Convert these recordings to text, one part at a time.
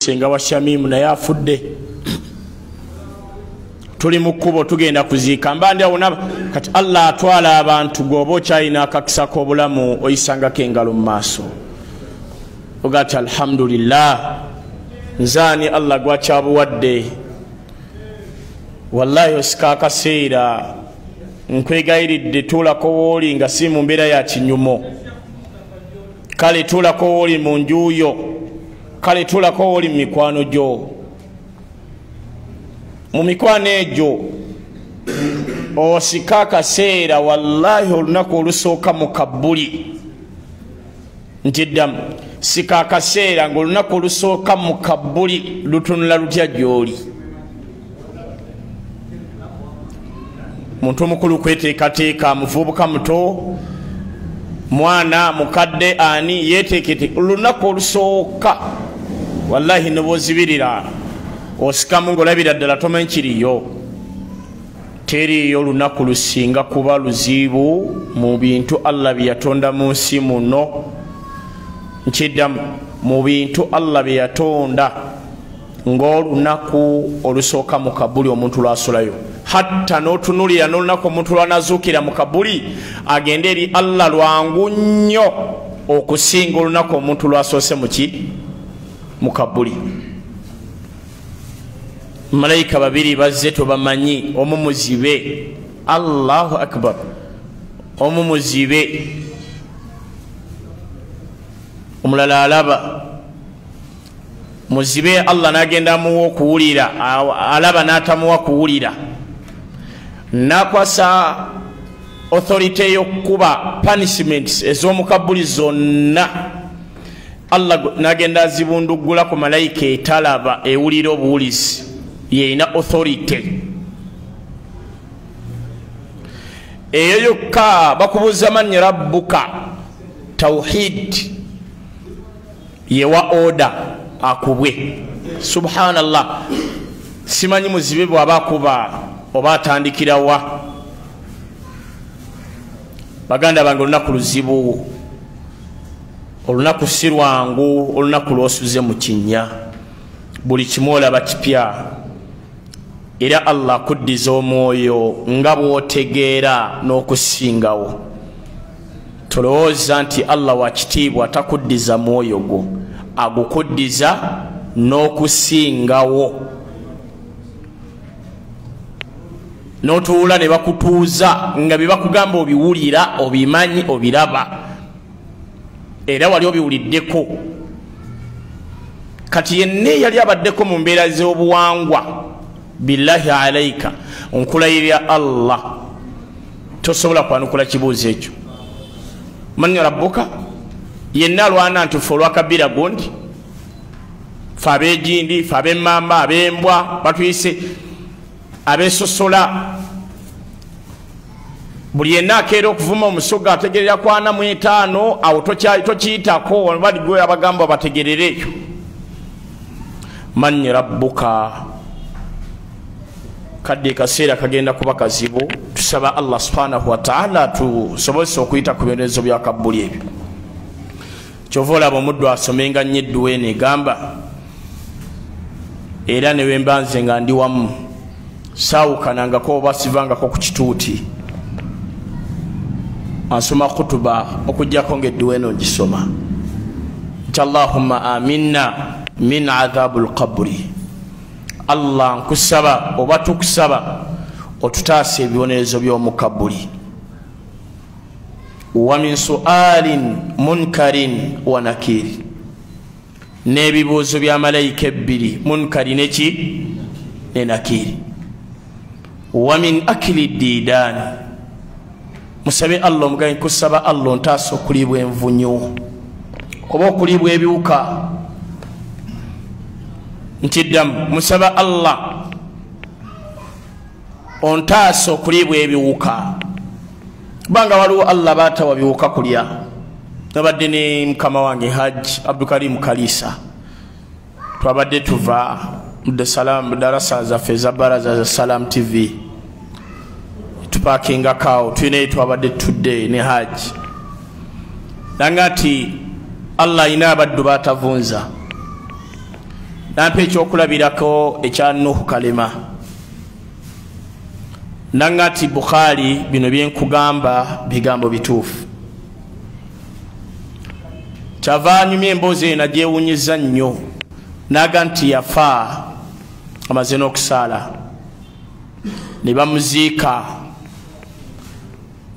Senga wa Shamimu naye afudde. Tuli mu kkubo tugenda kuziika mbandi awona kati Allah atwala abantu gobo kyalina akakisa k'obulamu oyisangako engalo mu maaso ogati alhamdulillah nzaani Allah gwakyabuwadde wallahi osika akaseera nkwegayiridde tuulako wooli nga si mu mbeera ya kinyumo kale tuulako wooli mu njuuyo kale tuulako wooli mu mikwano gyo mu mikwano egyo osika akaseera wallahi olunaku olusooka mu kabbuli ntiddamu sika akaseera ng'olunaku olusooka mu kabbuli lutunula lutya gy'oli muntu mukulu kweteekateeka muvubuka muto mwana mukadde ani yeteekete olunaku olusooka wallahi nobozibirira osikamu ng'olabira ddala tomanyi kiriyo teriyo lunaku lusinga kuba luzibu mu bintu Allah bye yatonda mu nsi muno nkiddamu mu bintu Allah bye yatonda ng'olunaku olusooka mu kabuli omuntu lwasulayo hatta n'otunulira n'olunaku omuntu lwanazuukira mu kabuli agende eri Allah lwangu nnyo okusinga olunaku omuntu lwasoose mu kabuli. Malayika babiri bazze tobamanyi omu muzibe Allahu akbar omu muzibe omulala alaba muzibe Allah n'agenda amuwa okuwulira alaba n'atamuwa kuwulira nakwasa authority y'okkuba punishments ez'omukabuli zonna Allah n'agenda azibunduggula ku malayika etalaba ewulira obuwulizi yeina authority eyo yokka bakubuuza mannya rabbuka tawhid yewa order akubwe subhanallah simanyi muzibe bw'aba akuba oba atandikira wa baganda bange olunaku luzibu olunaku si lwangu olunaku lw'osuze mu kinnya buli kimu olaba kipya era Allah akuddiza omwoyo nga bw'otegeera n'okusingawo tolowooza nti Allah wakitiibwa atakuddiza mwoyo gwo agukuddiza n'okusingawo n'otuula ne bakutuuza nga bye bakugamba obiwulira obimanyi obiraba era wali obiwuliddeko kati yenna yali abaddeko mu mbeera z'obuwangwa billahi alaika onkulayirira Allah tosobola kwanukula kibuuzo ekyo mannya rabbuka yenna alwana nti ffe olwakabira gundi ffe ab'egindi ffe ab'emmamba ab'embwa batuyise abeesosola buli yenna akeera okuvuma omusoga ategerera kwana mu 5 awo tokiyitako bali gwe abagamba bategerereyo mannya rabbuka kadde kaseera kagenda kuba kazibu tusaba Allah subhanahu wa ta'ala tusobozesa okuyita ku bibonerezo bya kabbuli ebyo kyova olaba omuddu asomenga nnyo edduwa eno egamba era ne wemba nze nga ndi wamu saawukanangako oba sivangako ku kituuti ansoma khutuba okujjako ng'edduwa eno ngisoma nti Allahumma aminna min adhabul qabri Allah nkusaba oba tukusaba otutaasa ebibonerezo by'omu kabuli wa min sualin munkarin wa nakiri n'ebibuuzo bya malayika ebbiri munkari neki ne nakiri wa min akili diidani musabe Allah omugayi nkusaba Allah ontaasa okuliibwa envunyu oba okuliibwa ebiwuka ntiddamu musaba Allah ontaasa okuliibwa ebiwuka kubanga waliwo Allah baatawa biwuka kulya nabadde ne mukama wange Hajji Abdulkarim Kalisa twabadde tuva mu darasa zaffe za baraza za Salam TV tupakinga kawo tulina twabadde tudde ne Hajji nangati Allah ina abaddu batavunza nampa ekyokulabirako ekya Nuhu kalema nangati Bukhari bino byenkugamba bigambo bituufu kyavanyumya emboozi eno gyewunyiza nnyo naga nti yafa amaze n'okusaala ne bamuziika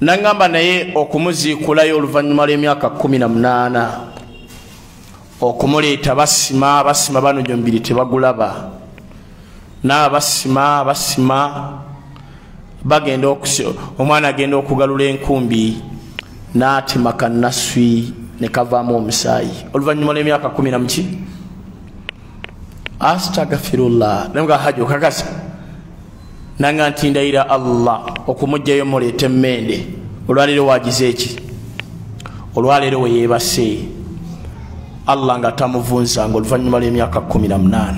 nangamba naye okumuziikulayo oluvannyuma lw'emyaka 18 okumuleeta basima bano gyombiri tebagulaba n'abasima bagenda omwana agenda okugalula enkumbi n'atema kannaswi ne kavaamu omusaayi oluvannyuma lw'emyaka 10 astagfirullah nanga hajo kakasa nanga nti ndayira Allah okumujjayo muleete emmende olwaleero wagize eki olwaleero we yeebase Allah nga tamuvunzanga oluvannyuma lw'emyaka 18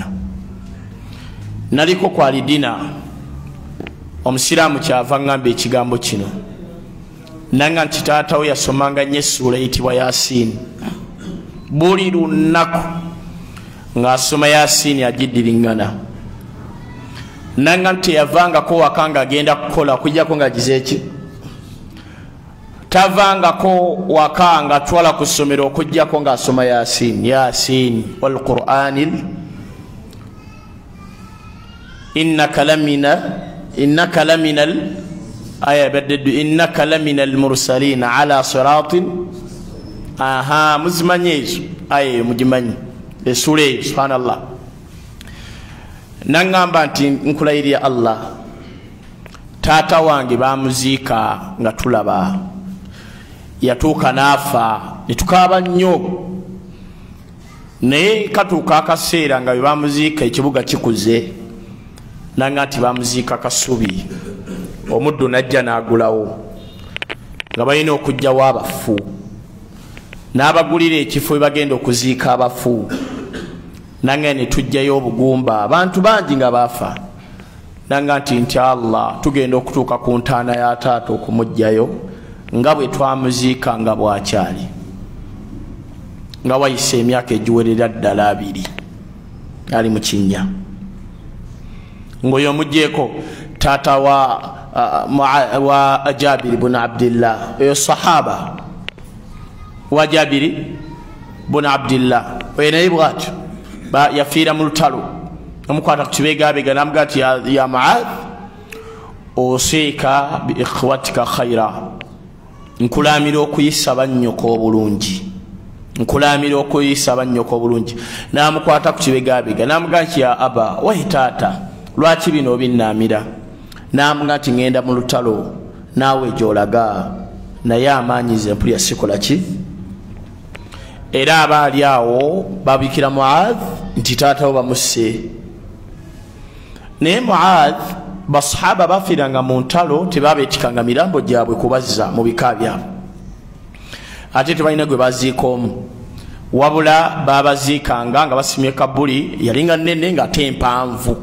naliko kwali dina omusiraamu kyava ngamba ekigambo kino nanga nti taata we yasomanga nnyo essuula eyitibwa Yasin buli lunaku ng'asoma Yasin agiddiringana nanga nti yavangako waka nga agenda kukola okujjako nga agize eki tavangako waka nga atwala ku ssomero okujjako ng'asoma Yasin walquranil innaka laminal aya baddu innaka laminal mursalin ala siratin muzimanye ezo aya mugimanyi esule subhanallah nangamba nti nkulayirira Allah taata wange bamuziika nga tulaba yatuuka n'afa netukaaba nnyo naye katuuka akaseera nga bebamuziika ekibuga kikuze nanga nti bamuziika Kasubi omuddu najja n'agulawo nga balina okujjawo abafu n'abagulira ekifo we bagenda okuziika abafu nanga ne tujjayo obugumba abantu bangi nga baafa nanga nti Allah tugenda okutuuka ku ntaana ya taata okumujjayo nga bwe twamuziika nga bwakyali nga wayise emyaka egiwerera ddala 2 ali mu kinnya ng'oyo omugjeeko taata wa Jabir ibn Abdillah oyo sahaba wa Jabir ibn Abdillah oyo naye bwatyo yafiira mu lutalo omukwata ku kibegaabega namugaa nti ya Mu'adh oseeka bi ikhwatika khaira nkulaamira okuyisa bannyoko obulungi namukwata ku kibegaabega namugaa nti ya aba wayi taata lwaki bino obinnaamira namugaa nti ngenda mu lutalo naawe gy'olaga naye amaanyize mpulya sikola ki era abaali awo babikira Mu'adh nti taatawo bamusse naye Mu'adh basahaba bafiiranga mu ntalo tebabeetikanga mirambo gyabwe kubazza mu bika byabwe ate tebalina gwe baziika omu wabula babaziikanga nga basimye kabbuli yalinga nnene ng'ate empanvu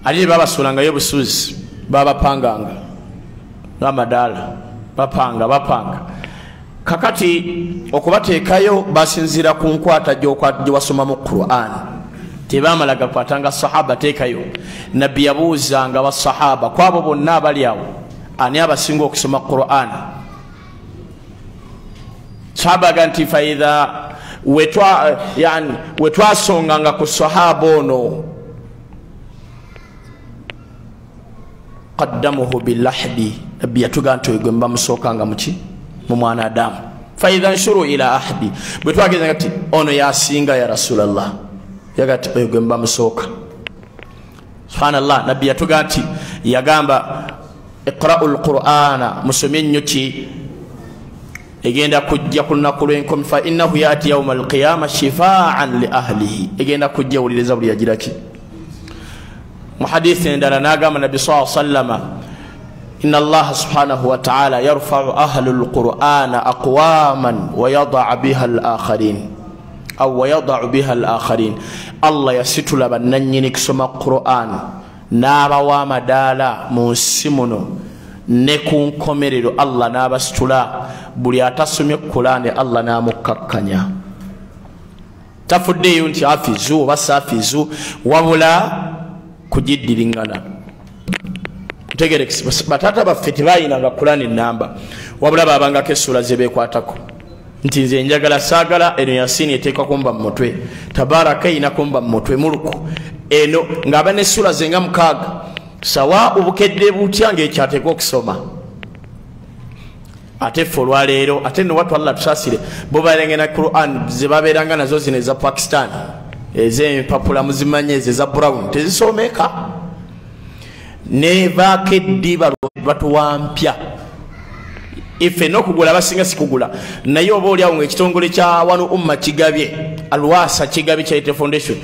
ate babasuulangayo busuzi babapanganga ng'amadaala bapanga kakati okubateekayo basinziira ku nkwata gye wasomamu Qur'an tebamalaga kwatanga sahaba teekayo nabbi yabuuzanga basahaba kwabo bonna abali awo ani abasinga okusoma Qur'an sahaba ganti faidha wetwasonganga ku sahaba ono qaddamuhu billahdi nabbi yatuga nti gwe bamusookanga muki mu mwana Adamu faidha nshuru ila ahdi bwe twageza kati ono yasinga ya Rasulallah yagati oyo gwe bamusooka subhanallah nabbi yatuga nti yagamba iqra'ul qur'ana musomye nnyo ki egenda kujja ku lunaku lw'enkomi fa innahu yati yawma alqiyama shifaan li ahlihi egenda kujja wuliriza buli yagira ki mu hadithi endala n'agamba nabbi sallallahu alayhi wa sallama إن الله سبحانه وتعالى يرفع أهل القرآن أقواما ويضع بها الآخرين أو ويضع بها الآخرين الله يستل بنني كسم القرآن نابا ومدالا موسمنو نكون كمريرو الله نابا ستلا بلياتا سمي القرآن الله نامككنيا tafuddeeyo nti afizu oba saafizu wabula kugiddiringana ntegerekisi batata baffe tebayinanga kulana ennamba wabula babangako essula ze beekwatako nti nze njagala saagala eno yasiini eteekwa kumba mu mutwe tabaraka eyina kumba mu mutwe muluku eno ng'aba n'essula ze nga 6 sawa obukedde butya ng'ekyateekwa okusoma ate ffe olwaleero ate no watu Allah tusaasire bo balengena Quran ze babeeranga nazo zino eza Pakistan ez'empapula muzimanye ezo eza brown tezisomeka ne bakeddi batuwampya ife n'okugula basinga sikugula naye oba oliawo ng'ekitongole kya wano umma kigabye alwasa kigabye Charity Foundation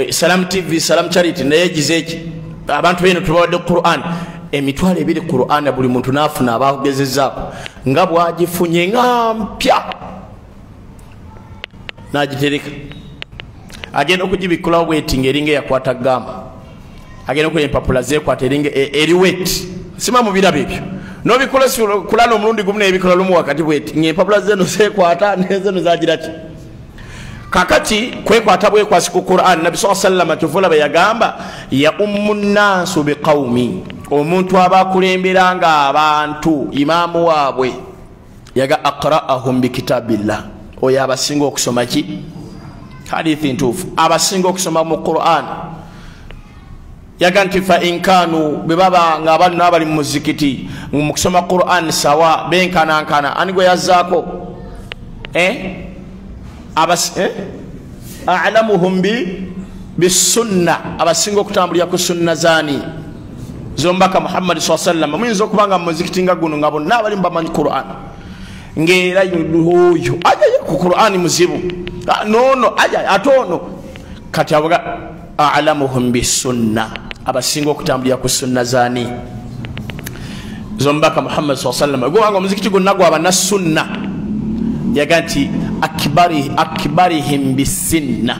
Salam TV Salam Charity naye gizeeki abantu beno tubawadde Quran emitwalo 2 Quran buli muntu naafuna abagezezaako nga bwagifunye nga mpya n'agitereka agenda okugibikulawo bwetinga eringa eyakwata gamba agenda okukola empapula zeekwata eringa eri wet sima mu birabo ebyo n'obikola kulana omulundi gumu n'ebikola lumu wakati bweti ng'empapula zeno zeekwata nezeno zagira ki kakati kwekwata bwekwasi ku Quran Nabi sallallahu alaihi wasallam tuvula bayagamba ya ummunnasu biqaumi omuntu abakulemberanga abantu imaamu waabwe yaga aqra'ahum bikitabillah oyo abasinga okusoma ki hadithi ntuufu abasinga okusoma mu Quran yaga nti fa inkanu bebaba nga abantu n'abali mu muzikiti mu kusoma Quran sawa benkanankana ani gwe yazzaako a'lamuhum bisunna abasinga okutambulira ku sunna zani zombaka Muhammad sallallahu alaihi wasallam muyinza okubanga mu muzikiti nga guno nga bonna abali bamanyi Quran ng'era oyo ajaye ku Quran muzibu nono ajaye atono kati avuga a'lamuhum bisunna abasinga okutambulira ku sunna zani zombaka Muhammad sallallahu alaihi wasallam gwanga muzikiti gonna gwa bana sunna yaganti akibarihim bisinna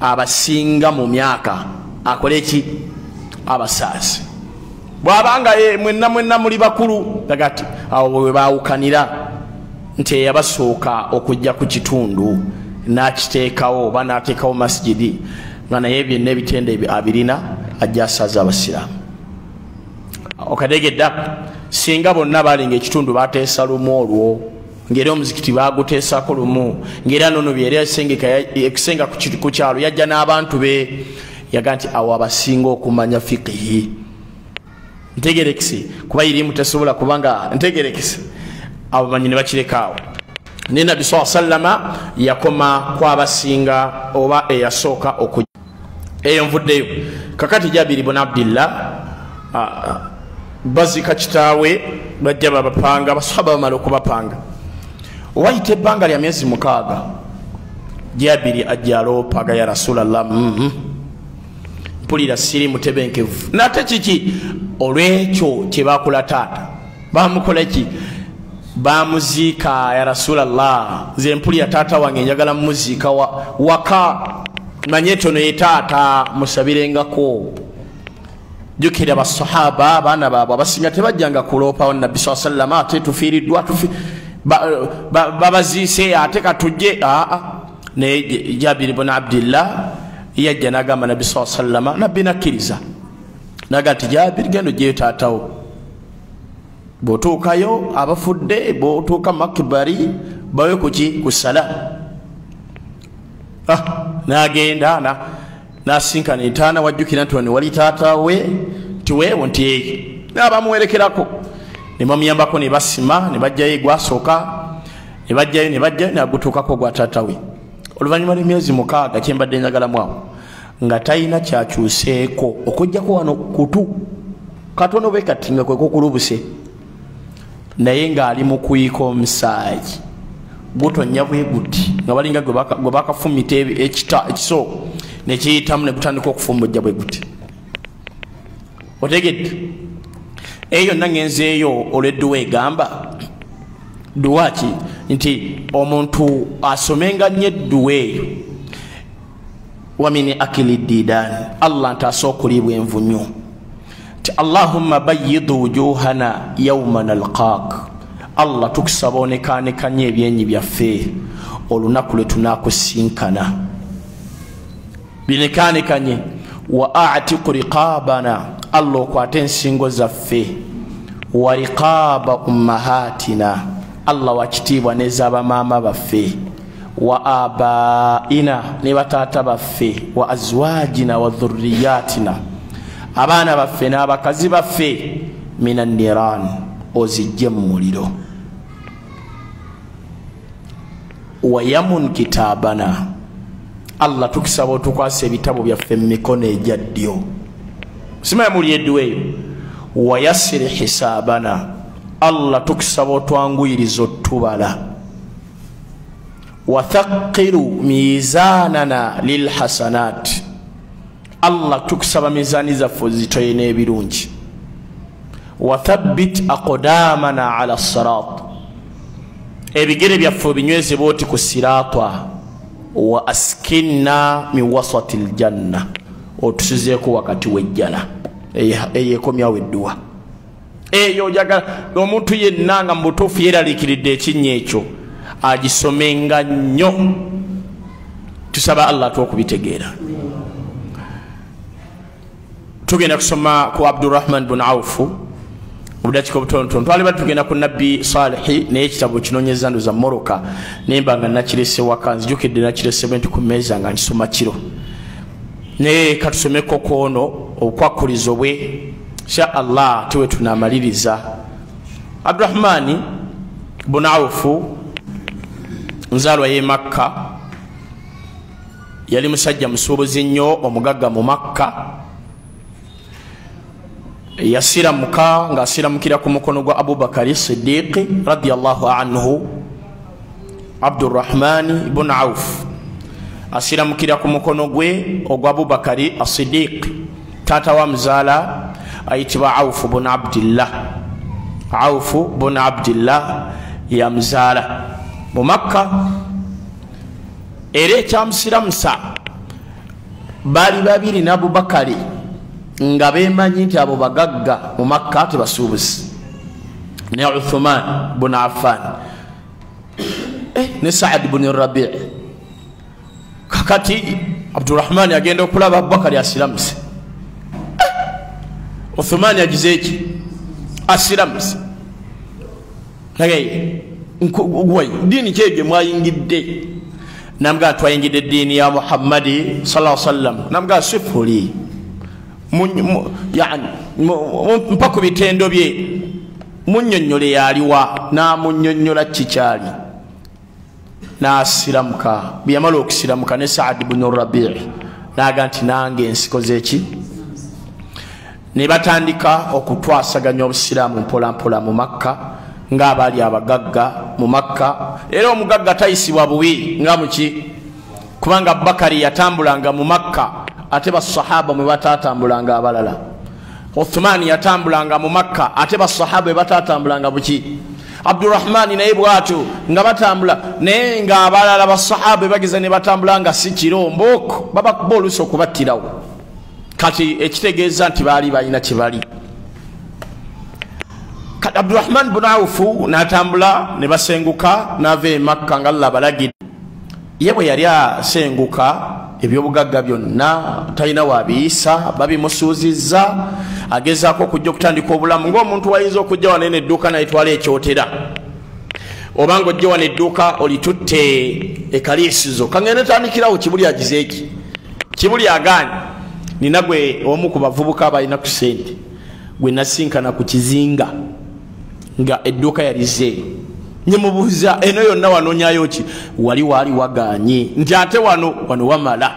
abasinga mu myaka akoleki abasaasi bwabanga mwenna muli bakulu dagati awo bwe baawukanira nti yabasooka okujja ku kitundu n'akiteekawo oba n'ateekawo masjidi nga naye byonna ebitende abirina ajja asaza abasiraamu okadegedda singa bonna balinga ekitundu bateesa lumu olwo ngera omuzikiti baguteesako lumu ngera nono byeri ekisenga ku kyalo yajja n'abantu be yaga nti awo abasinga okumanya fiqihi ntegerekisi kuba irimu tesobola kubanga ntegerekisi abo banyi ne bakirekaawo ne Nabi sallallahu alaihi wasallam yakoma kwabasinga oba eyasooka okujja eyo nvuddeyo kakati Jabir ibn Abdillah bazika kitaawe bajja babapanga basahaba bamala okubapanga wayite ebbanga lya myezi 6 Jabiri ajja aloopaga ya Rasulallah mpulira siri mutebenkevu nate kiki olwekyo kye bakula taata bamukola ki bamuziika ya Rasulallah nze mpulira taata wange njagala muziika waka manye tono ye taata musabirengako jukira abasahaba abaana baabwe abasinga tebajjanga kuloopawo Nabbi sallallahu alaihi wasallam ate tufiiriddwa babaziise ate katujje ne Jabir ibn Abdillah yajja n'agamba Nabbi sallallahu alaihi wasallam Nabbi nakkiriza naga nti Jabir gendo gyeyo taatawo bw'otuukayo abafudde bw'otuuka makbari bawe kuki ku sala n'agenda n'asinkana entaana wajjukira nti wano wali taatawe nti weewo nti eyo n'abamuwerekerako ne bamuyambako ne basima ne bajjayo gwasooka ne bajjayo n'agutuukako gwa taatawe oluvannyuma lw'emyezi 6 kyembadde njagalamu awo nga talina kyakyuseeko okujjako wano kutu katono be kati nga kwe kukulubuse naye ng'ali mu kuyika omusaayi gutonnya bwe guti nga balinga gwe bakafumita ekiso ne kiyitamu ne gutandika okufumbujja bwe guti otegedde eyo nangenzeeyo olw'edduwa egamba duwa ki nti omuntu asomenga nnyo edduwa eyo wamini akili didani Allah ntaasa okuliibwa envunyu ti Allahumma bayyid wujuhana yawma nalqaak Allah tukusaba onekanekanye ebyenyi byaffe olunaku lwe tunakusinkana. Binekaanekanye wa a'tiq riqabana, Allah okwate ensingo zaffe, wa riqaba ummahatina, Allah wakitiibwa n'ez'abamaama baffe, wa abaina ne bataata baffe, wa azwajina wa dhurriyatina, abaana baffe n'abakazi baffe, minan niran, ozijje mu muliro. Wa yamun kitabana, Allah tukisaba otukwasa ebitabo byaffe mu mikono egya ddyo, simaye muli edduweeyo. Wa yassir hisabana, Allah tukisaba otwanguyiriza otubala. Wa thaqqiru mizanana lilhasanat, Allah tukisaba mizani zaffe zitoye n'ebirungi. Wa thabbit aqdamana ala sirat, ebigere byaffe binyweze booti ku sirata. Wa askinna min wasati aljanna, otusizeeko wakati w'ejjana. Eyekomyawo edduwa eyo njagala omuntu yenna nga mu butuufu yeeraliikiridde ekinnya ekyo agisomenga nnyo. Tusaba Allah twokubitegeera. Tugenda kusoma ku Abdurrahman bin Awfu obudakiika obutonotono. Twali batugenda ku Nabbi Salihi naye ekitabo kinoonyeza nduza Moroka nemba nga nakirese waka, nzijukidde nakirese bwe nti ku mmeeza nga nkisoma kiro. Naye katusomeko kwono obukwakulizo bwe insha Allah tuwe tunamaliriza. Abdurrahmani bin Awfu nzaalwa ye Makka, yali musajja musuubuzi nnyo, omugagga mu Makka. Yasiramuka ng'asiramukira ku mukono gwa Abubakari Siddiqi radiyallahu anhu. Abdurrahmani bin Awf asiramukira ku mukono gwe ogwa Abubakari As-Siddiq, taata wa muzaala ayitibwa Awf bin Abdillah. Awf bin Abdillah ya muzaala mu Makka. Era ekyamusiramusa baali babiri n'Abubakari nga beemanyi nti abo bagagga mu Makka tebasuubuzi, ne Uthman bin Affan ne Saad bin Rabi'. Kakati Abdurrahman agenda okulaba Abubakari asiramuse, Uthman yagize eki asiramuse. Nagaye ngwai dini kyebye mwayingidde, namga twayingidde dini ya Muhammadi sallallahu alaihi wasallam, namga sifuli yani mpaka bitendo bye munnyonnyole yaliwa na munnyonnyola kikyali n'asiramuka. Biyamala okusiramuka ne Saad bin Rabi' naga nti nange ensiko zeki, ne batandika okutwasaganya obusiraamu mpola mpola mu Makka ng'abaali abagagga mu Makka. Era omugagga tayisibwa bubi nga muki, kubanga Abubakari yatambulanga mu Makka ate basahaba mwe batatambulanga abalala. Uthman yatambulanga mu Makka ate basahaba bwe batatambulanga buki. Abdurrahman naye bwatu nga batambula naye nga abalala basahaba bageza ne batambulanga si kiromboko babakuba oluusi okubattirawo. Kati ekitegeeza nti baali balina kibali. Kati Abdurrahman bin Awf n'atambula ne basenguka n'ava e Makka nga Allah balagidde. Ye bwe yali asenguka ebyobugagga byonna talina wabiyisa, babimusuuzizza, agezaako okujja okutandika obulamu ng'omuntu wayinza okujja wano eno edduuka nayitwala ekyotera, oba ng'ojja wano edduuka olitutte ekaliisizo kangende tandikirawo kibuli agizeeki, kibuli agaanye. Nina gwe omu ku bavubuka abalina ku ssente gwe nasinkana ku kizinga nga edduuka yalize. Nyemubuuza eno yonna wanoonyayo ki? Wali waali waganye nti ate wano wamala.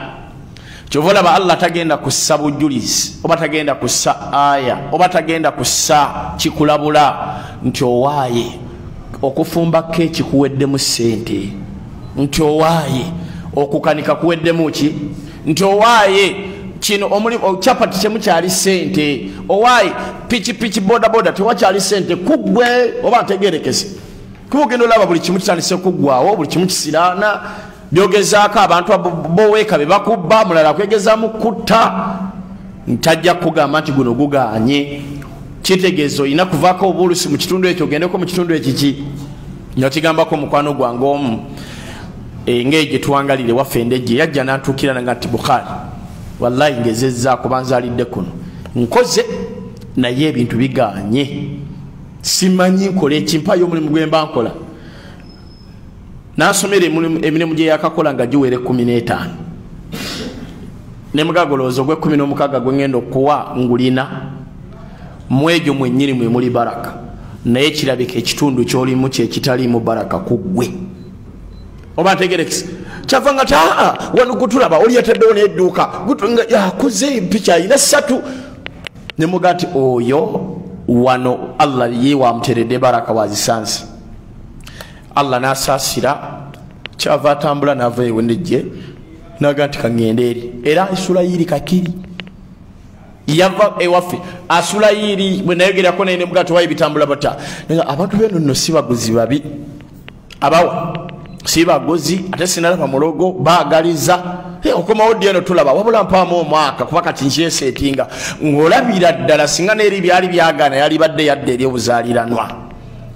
Kyova olaba Allah tagenda kussa bujulizi oba tagenda kussa aya oba tagenda kussa kikulabula nti owaaye okufumba keeki kuweddemu ssente, nti owaaye okukanika kuweddemu ki, nti owaaye kino omulimu chapati kyemukyali ssente, owaaye piki bodaboda tewakyali ssente kuggwe oba ntegerekese. Kubugenda olaba buli kimu kitandise kuggwawo, buli kimu kisiraana, byogezaako abantu boweeka be bakubba, mulala kwegezaamu kutta, ntajja kugamba nti guno guganye. Kitegeezo olina kuvaako obulusi mu kitundu ekyo ogendeko mu kitundu ekiki. Nyo kigambako mukwano gwange omu ngeje tuwangalire waffe Ndejje yajja n'atuukira nga nti Bukhari wallahi ngezezza kubanzalidde kuno nkoze naye ebintu biganye simanyi nkole ekimpayo omulimu gwe mba nkola n'asomera emirimu gye yakakola nga giwere 15 ne mugagolozo gwe 16 gwe ngenda okuwa ngulina mwejo mwennyini mwe muli baraka naye kirabika ekitundu ky'olimu kye kitaliimu baraka ku ggwe oba ntegerekisa kyavanga taa wano gutulaba oli yataddewo n'edduuka yakoze picha ina 3 ne muga nti oyo wano Allah ye wamuteredde baraka wazisanze Allah n'asaasira kyava atambula n'ava ewe Ndejje naga nti kangende eri era Isulayiri kakiri yava ewaffe Asulayiri bwe nayogerako naye ne muga nti wayi bitambula bata abantu beno nno si baguzi babi abawa si bagozi ate sinalaba mulogo baagaliza okomawo ddi eno tulaba wabula mpaamu omwaka kuba kati nkyeseetinga ng'olabira ddala singa n'eri byali byagana yali badde yadde eri obuzaaliranwa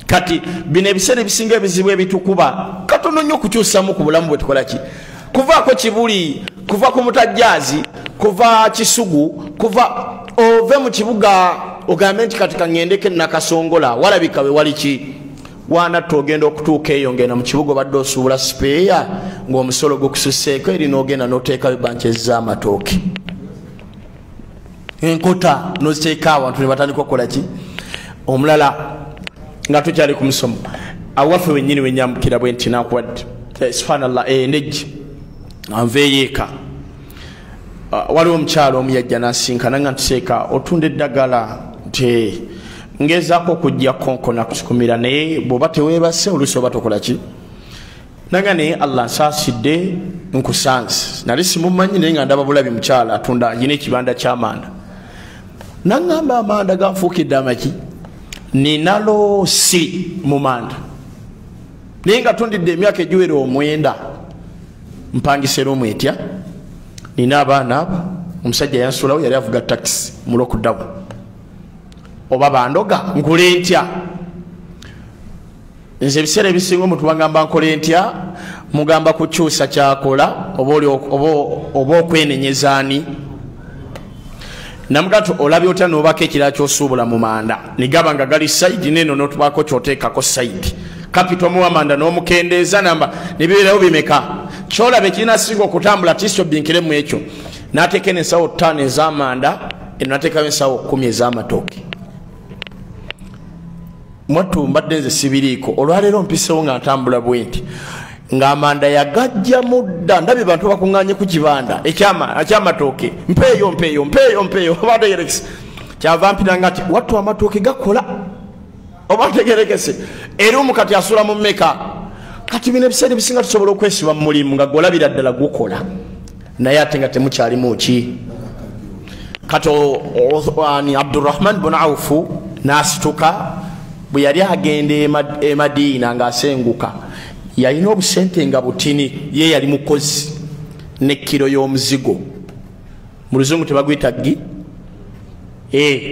kati bino ebiseera ebisinga ebizibu ebitukuba katono nnyo okukyusamu ku bulamu bwe tukola ki kuvaako kibuli kuva ku mutajjaazi kuva kisugu kuva ove mu kibuga ogambe nti kati kaŋŋendeko Nakasongola walabika we wali ki wana togenda okutuuka eyo ngenda mu kibuga badde osuubula sipeeya ng'omusolo gukususeeko eri n'ogenda n'oteekayo banki ez'amatooke enkota n'oziteeka awantu ne batandika okukola ki omulala nga tukyali ku musomo awaffe wennyini wenyamukira bwe nti nakuwadde subhanallah Ndejje anveeyo eka waliwo omukyalo omu yajja n'asinkana nga ntuseeka otunda eddagala nti ngezaako okujja konkona kusukumira naye bw'oba teweebase oluusi oba tokola ki nanga naye Allah nsaasidde nkusanze nali simumanyi naye nga ndaba bulabi mukyala atunda alina ekibanda ky'amanda naŋŋamba amanda ganfuukidde amaki nina loosi mu manda naye nga tundidde emyaka egiwera 9 mpangisera omwetya nina abaana abo omusajja yansulawo yali avuga takisi mu lockdown oba bandoga nkole ntya nze ebiseera ebisinga omuntu bagamba nkole ntya mugamba kukyusa kyakola oba okwenenyezaani namuga nti olabye otya n'obako ekirala ky'osuubula mu manda nigaba nga gali sayidi neno n'otubaako kyoteekako sayidi kapita omuwamanda n'omukendeeza namba nebibeerawo bimeka kyolaba ekirina singa okutambula tisobbinkiremu ekyo n'ateeka ensawo 5 ez'amanda eno n'ateekayo ensawo 10 ez'amatooke mwattu mbadde nze sibiriiko olwaleero mpisewo nga ntambula bwenti ng'amanda yagajja mudda ndabye bantu bakuŋŋaanye ku kibanda ekyamatooke mpeeyo obategerekese kyava mpiranga nti wattu amatooke gakola obategerekese eri omukati asula mu mmeka kati bino ebiseera ebisinga tusobola okwesiba mu mulimu nga golabira ddala gukola naye ate nga temukyalimu ki kati Abdurrahman bin Awfu n'asituka bwe yali agenda e Madiina ng'asenguka yalina obusente nga butini ye yali mukozi ne kiro y'omuzigo mu luzungu tebagwita gi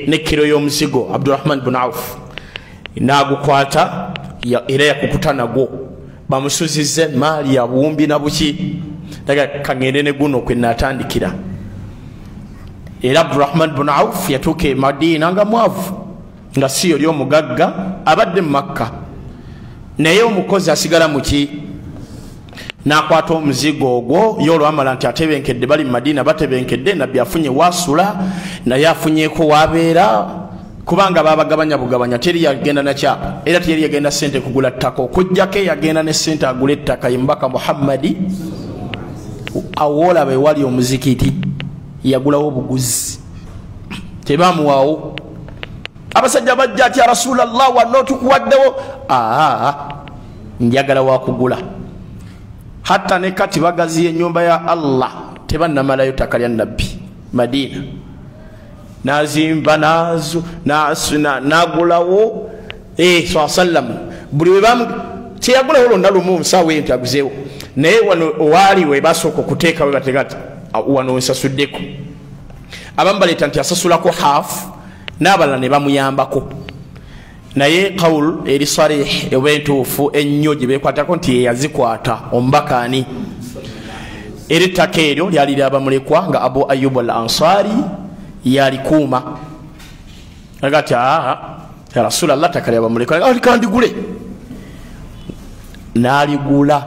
ne kiro y'omuzigo Abdurrahman bin Awf n'agukwata era yakukuta nagwo bamusuzizza maali ya buwumbi na buki daga kangende ne guno kwe natandikira era Abdurrahman bin Awf yatuuka e Madiina nga mwavu nga siyo lyo mugagga abadde mu Makka naye omukozi asigala muki n'akwata omuzigo ogwo y'olwamala nti atebenkedde bali mu Madiina batebenkedde nabbi afunye wasula naye afunyeeko wabeera kubanga babagabanya bugabanya teri yagenda nakyapa era teri yagenda sente kugula ttaka okujjako yagenda ne sente agula ettaka yembaka Muhammadi awola be wali omuzikiti yagulawo obuguzi tebamuwaawo abasajja bajja ati ya Rasulallah wano tukuwaddewo njagala wakugula hatta ne kati bagaziye ennyumba ya Allah tebannamalayo ttaka lya nabbi Madiina nazimba nagulawo sallam buli webamu teyagulawo londa lumu omusaawo eyo nti aguzeewo naye wano owaali we basooka okuteeka we bategati wano nsasuddeko abamu baleeta nti asasulako haafu n'abalala ne bamuyambako naye qaul eri sarih ebentuufu ennyo gye beekwatako nti yeyazikwata omubaka ani eri ttaka eryo lyali lyabamulekwa nga Abu Ayyub al-Ansari yalikuuma agati ya Rasulallah ttaka lyabamulekwa alikandigule n'aligula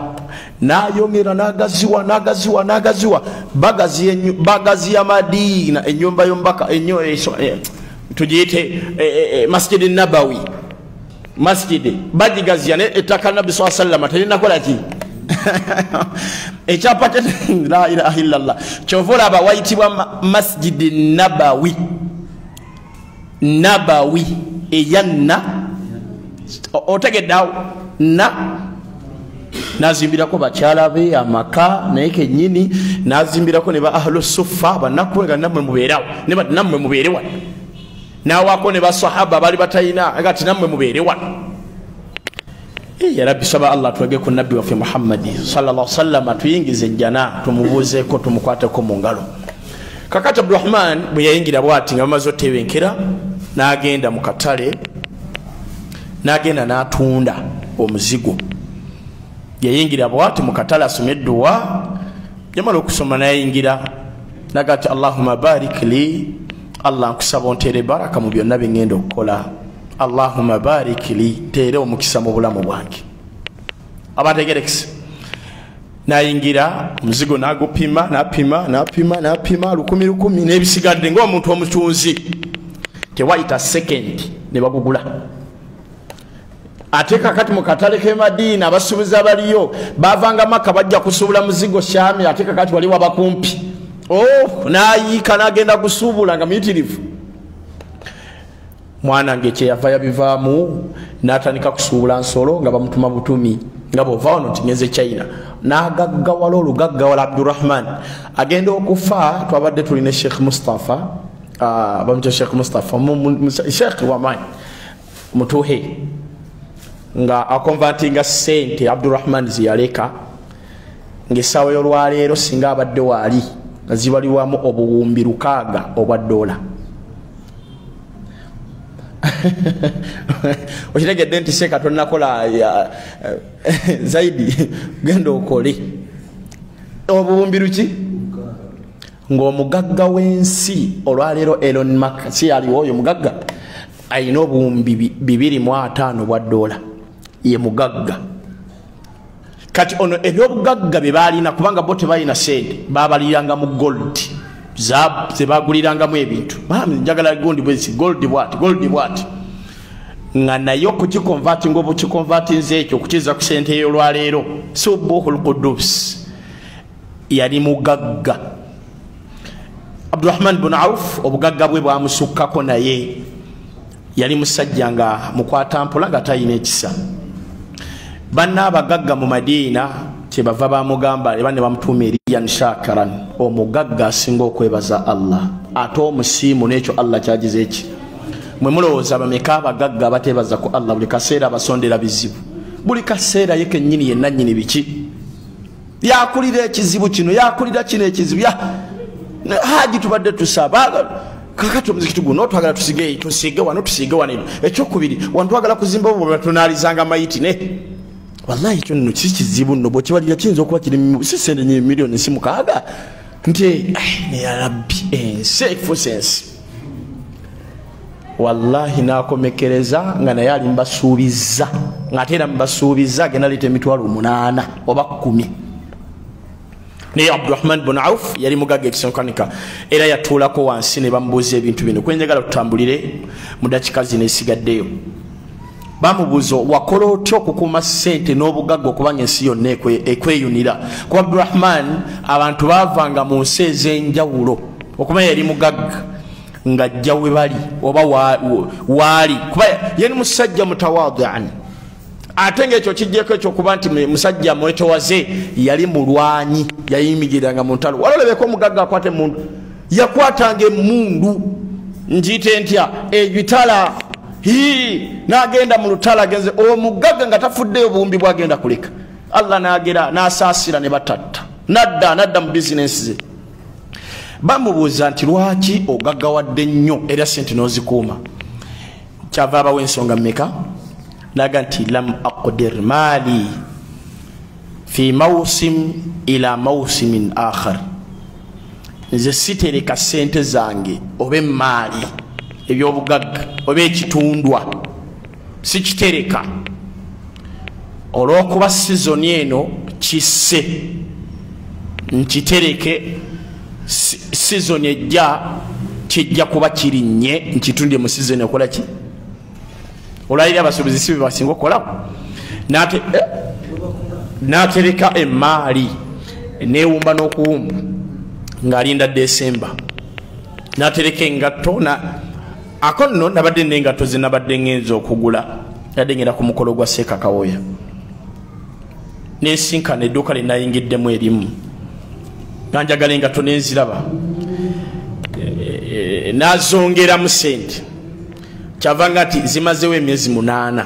n'ayongera n'agaziwa bagazi ya Madina ennyumba y'omubaka ennyo tujiyite Masjid Nabawi masjid bagigaziya ettaka Nabbi sallallahu alaihi wasallam terinakola ki ekyapa la ilaha illallah kyovola abawayitibwa Masjid Nabawi eyanna otegeddawo nazimbirako bakyala be amaka naye kennyini nazimbirako ne ba ahlu suffa banakulega nammwe mubeerawo ne bati nammwe mubeere wano nawako ne basahaba bali batayina agati nammwe mubeere wano ya rabbi saba Allah tuwege ku nabbi waffe Muhammadi sallallahu alaihi wasallam tuyingize jana tumubuzeeko tumukwateko mu ngalo kakati Abdurrahman bwe yayingira bwati nga bamaze otebenkera n'agenda mu katale n'agenda n'atunda omuzigo yayingira bwati mu katale asoma edduwa yamala okusoma n'ayingira nagati Allahumma barik li Allah nkusaba ontere baraka mu byonna bye ngenda okukola Allahumma barik li tere omukisa mu bulamu bwange abategerekese nayingira omuzigo nagupima napima lukumi n'ebisigadde ng'omuntu omutunzi tewayita second ne bagugula ate kakati mu katale k'e Madina abasuubuzi abaliyo bavanga Makka bajja kusuubula muzigo Shami ate kakati waliwo abakumpi nayiika n'agenda kusuubula nga muyitirivu mwanange kyeyava yabivaamu n'atandika kusuubula nsolo nga bamutuma butumi nga bw'ova wano nti ngenze China n'agaggawala olugaggawala Abdurrahman agenda okufa twabadde tulina Sheikh Mustafa bamutya Sheikh Mustafa Sheikh wamaanyi mutuhe nga akonvatinga sente Abdurrahman ziyaleka ng'essaawa y'olwaleero singa abadde waali nga zibaliwamu obuwumbi 600 obwa dola okitegedde nti se katonakola zaidi genda okole obuwumbi luki ng'omugagga w'ensi olwaleero Elon Musk si aliwo oyo mugagga ayina obuwumbi 250 bwa dola ye mugagga kati ono ebyobugagga bye balina kubanga bo tebalina sente babaliranga mu gold ze bagulirangamu ebintu njagala gundi bwesi gold bwati nga nayo kukikonvatinga obukikonvatinze ekyo kukiza ku sente y'olwaleero subuhul qudus yali mugagga Abdurrahman bin Auf obugagga bwe bwamusukkako naye yali musajja nga mukwatampola nga tayina ekisa banna abagagga mu Madina kyebava bamugamba ne bamutuuma Eriyan Shakaran omugagga asinga okwebaza Allah ate omusiimu n'ekyo Allah kyagize eki mwe mulowooza bameka abagagga abateebaza ku Allah buli kaseera abasondera bizibu buli kaseera ye kennyini yenna nnyini biki yakulira ekizibu kino yakulira kino ekizibu haji tubadde tusaba kakati omuzikiti guno twagala tusige wano ekyokubiri wantwagala kuzimba obwo tunalizanga mayiti ne wallahi kyo nno kizibu nno bw'okibalira kiyinza okuba kiri sisende miliyoni si 6 nti ne ya rabbi ensi efusensi wallahi nakomekereza nga naye ali mbasuubiza ng'ate era mbasuubiza agenda leeta emitwalo 8 oba 10 naye Abdurrahman bin Auf yali mugagga ekisonkanika era yatuulako wansi ne bamubuuza ebintu bino kwenjagala tutambulire mu dakika zino esigaddeyo bamubuuza wakola otya okukuuma ssente n'obugagga okubanga ensi yonna ekweyunira ku Abdurrahman abantu baavanga mu nsi ez'enjawulo okumanya yali mugagga nga jja we bali oba waali kuba yali musajja mutawadhian ate ng'ekyo kijjeko ekyokuba nti musajja mwetowaze yali mulwanyi yayimiriranga mu ntalo walolebeko omugagga akwate emundu yakwatanga emundu njiyite ntya ebitala n'agenda mu lutala agenze omugagga nga tafuddeyo obuwumbi bwagenda kuleka Allah n'agera n'asaasira ne batatta nadda mu bizinensi ze bamubuuza nti lwaki ogaggawadde nnyo era sente n'ozikuuma kyava abawo ensonga mmeka naga nti lam aqdir mali fi mawsim ila mawsimin akhar nze sitereka sente zange oba emaali ebyobugagga oba ekitundwa sikitereka olw'okuba sizoni eno kisse nkitereke sizoni ejja kijja kuba kirinnye nkitundye mu sizoni okola ki olayira abasuubuzi si bebasinga okolawo n'atereka emaali neewumba n'okuwumba ng'alinda Desemba n'atereka engatto ako nno nabadde n'engatto ze nabadde ngenza okugula yadde ngenda ku mukolo gwa Seeka Kawoya n'esinkana edduuka lye nayingiddemu erimu nanjagala engatto nenziraba nazongeramu sente kyavanga nti zimazewo emyezi 8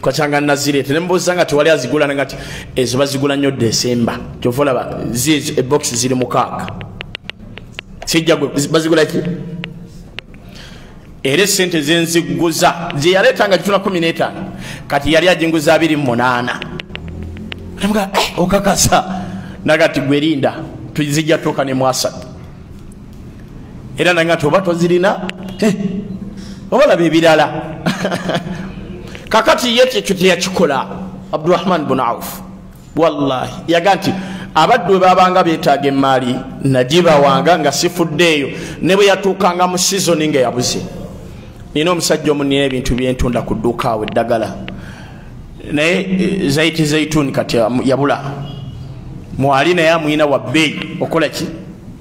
kwakyanga nazireeta nemubuuza nga tewali azigula nga ti ezo bazigula nnyo Desemba kyova olaba zizo ebox ziri 6 sijja bazigula ki era sente zenziguza zeyaleetanga kituna 15 kati yali ajinguza 28 namuga okakasa nagati gwerinda tuzijja toka ne mwasa era nanga toba tozirina obala bebirala kakati yete kyote yakikola Abdurrahman bin Auf wallahi yaganti abaddu babanga betaaga emaali najiba wanga nga sifuddeeyo ne bwe yatuukanga mu season nga yabuze nina omusajja omunina ebintu byentunda ku dduuka awe eddagala naye zaituni kati yabula mwali naye amwina wa bbeeyi okola ki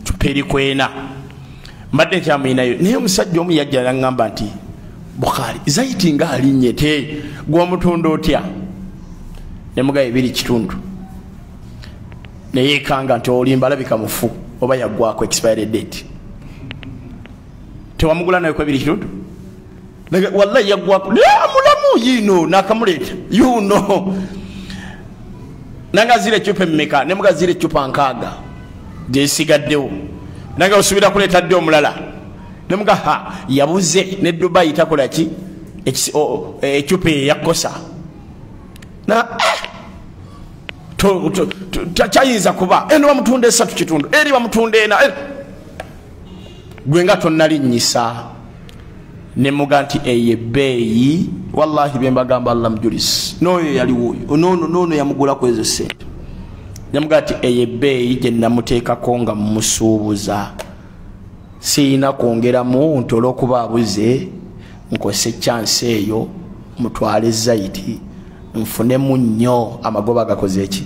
tuperi kwena mbadde nkyamwinayo naye omusajja omu yajja naŋŋamba nti Bukhari zaiti nga alinnye te gw'omutunda otya nemugaye 2 kitundu neyekanga nti olimba alabika mufu oba yaggwako expiry date tewamugula nayo kwa 2 kitundu wallahi yaggwako mulamu yino nakamuleeta yuno nanga zire chupa mmeka nemuga zire chupa nkaaga gyesigaddewo nanga osubira kuleeta dde omulala nemuga ha yabuze ne Dubai takola ki echupa yakosa na chayinza kuba eno bamutunde 3 kitundu eri bamutunde ena gwenga tonnali nnyisa nemuga nti eyebeeyi wallahi bembagamba Allah mjulis noyo yali wuyo nono yamugula kwezo sente nemuga nti eyebeeyi gye namuteekako nga mmusuubuza siina kwongeramu nti olw'okuba abuze nkose chance eyo mutwale zaiti nfunemu nnyo amagoba gakoze eki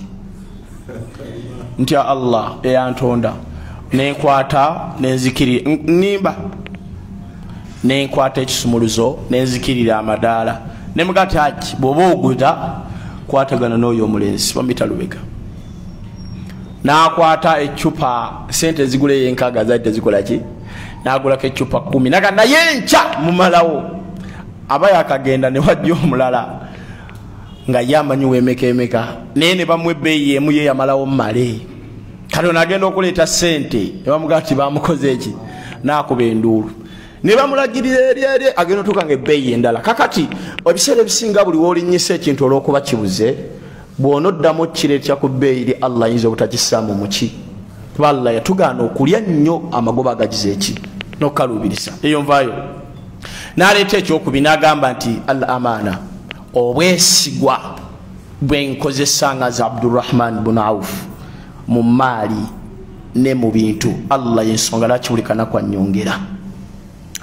ntya Allah eyantonda nenkwata nenzikirira nimba nenkwata ekisumuluzo nenzikirira amadaala nemugati haji bw'oba oguta kwatagana n'oyo omulenzi bamuyita Lubega n'akwata ecupa sente zigula enkaaga zaite zikola ki n'agulako ecupa 10 naga naye nkya mumalawo aba yakagenda ne wajja omulala nga yamanyi wemeka naye ne bamuwa ebbeeyi emu ye yamalawo male kati nagenda okuleeta sente ne bamugati bamukoze eki n'akuba enduulu ne bamulagirira eri agenda otuuka nga ebbeeyi endala kakati ebiseera ebisinga buli w'olinnyisa ekintu olw'okuba kibuze bw'onoddamu kireetya ku bbeeyi eri Allah ayinza obutakissaamu muki kuba Allah yatugaana okulya nnyo amagoba agagize eki n'okukaluubirisa eyo nvaayo n'aleeta ekyokubi n'agamba nti al amaana obwesigwa bwenkozesa nga za Abdurrahman bin Auf mu maali ne mu bintu Allah yensonga lwaki buli kanaku annyongera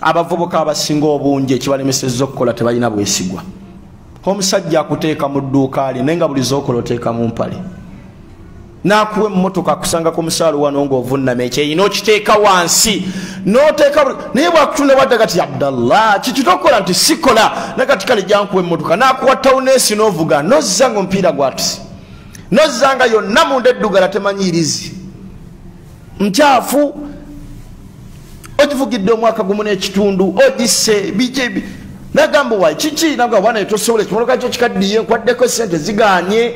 abavubuka abasinga obungi ekibalemesezza okukola tebalina bwesigwa omusajja akuteeka mu dduuka lye naye nga buli zookola oteeka mu mpale n'akuwa emmotoka akusanga ku musaalo wano ng'ovunnama ekyeyi n'okiteeka wansi n'oteeka naye bwakutunda wadde gati Abdallah kikitokola nti sikola nagati kale jankuwa emmotoka n'akuwa tawuneesi n'ovuga nozza nga omupiira gwatusi nozza nga yonna munda eddugala temanyirizi nkyafu ogivugidde omwaka gumu n'ekitundu ogisse biki nagamba wa kiki nagamba bwana tosobola ekimotoka kyo kikaddiye nkwaddeko sente ziganye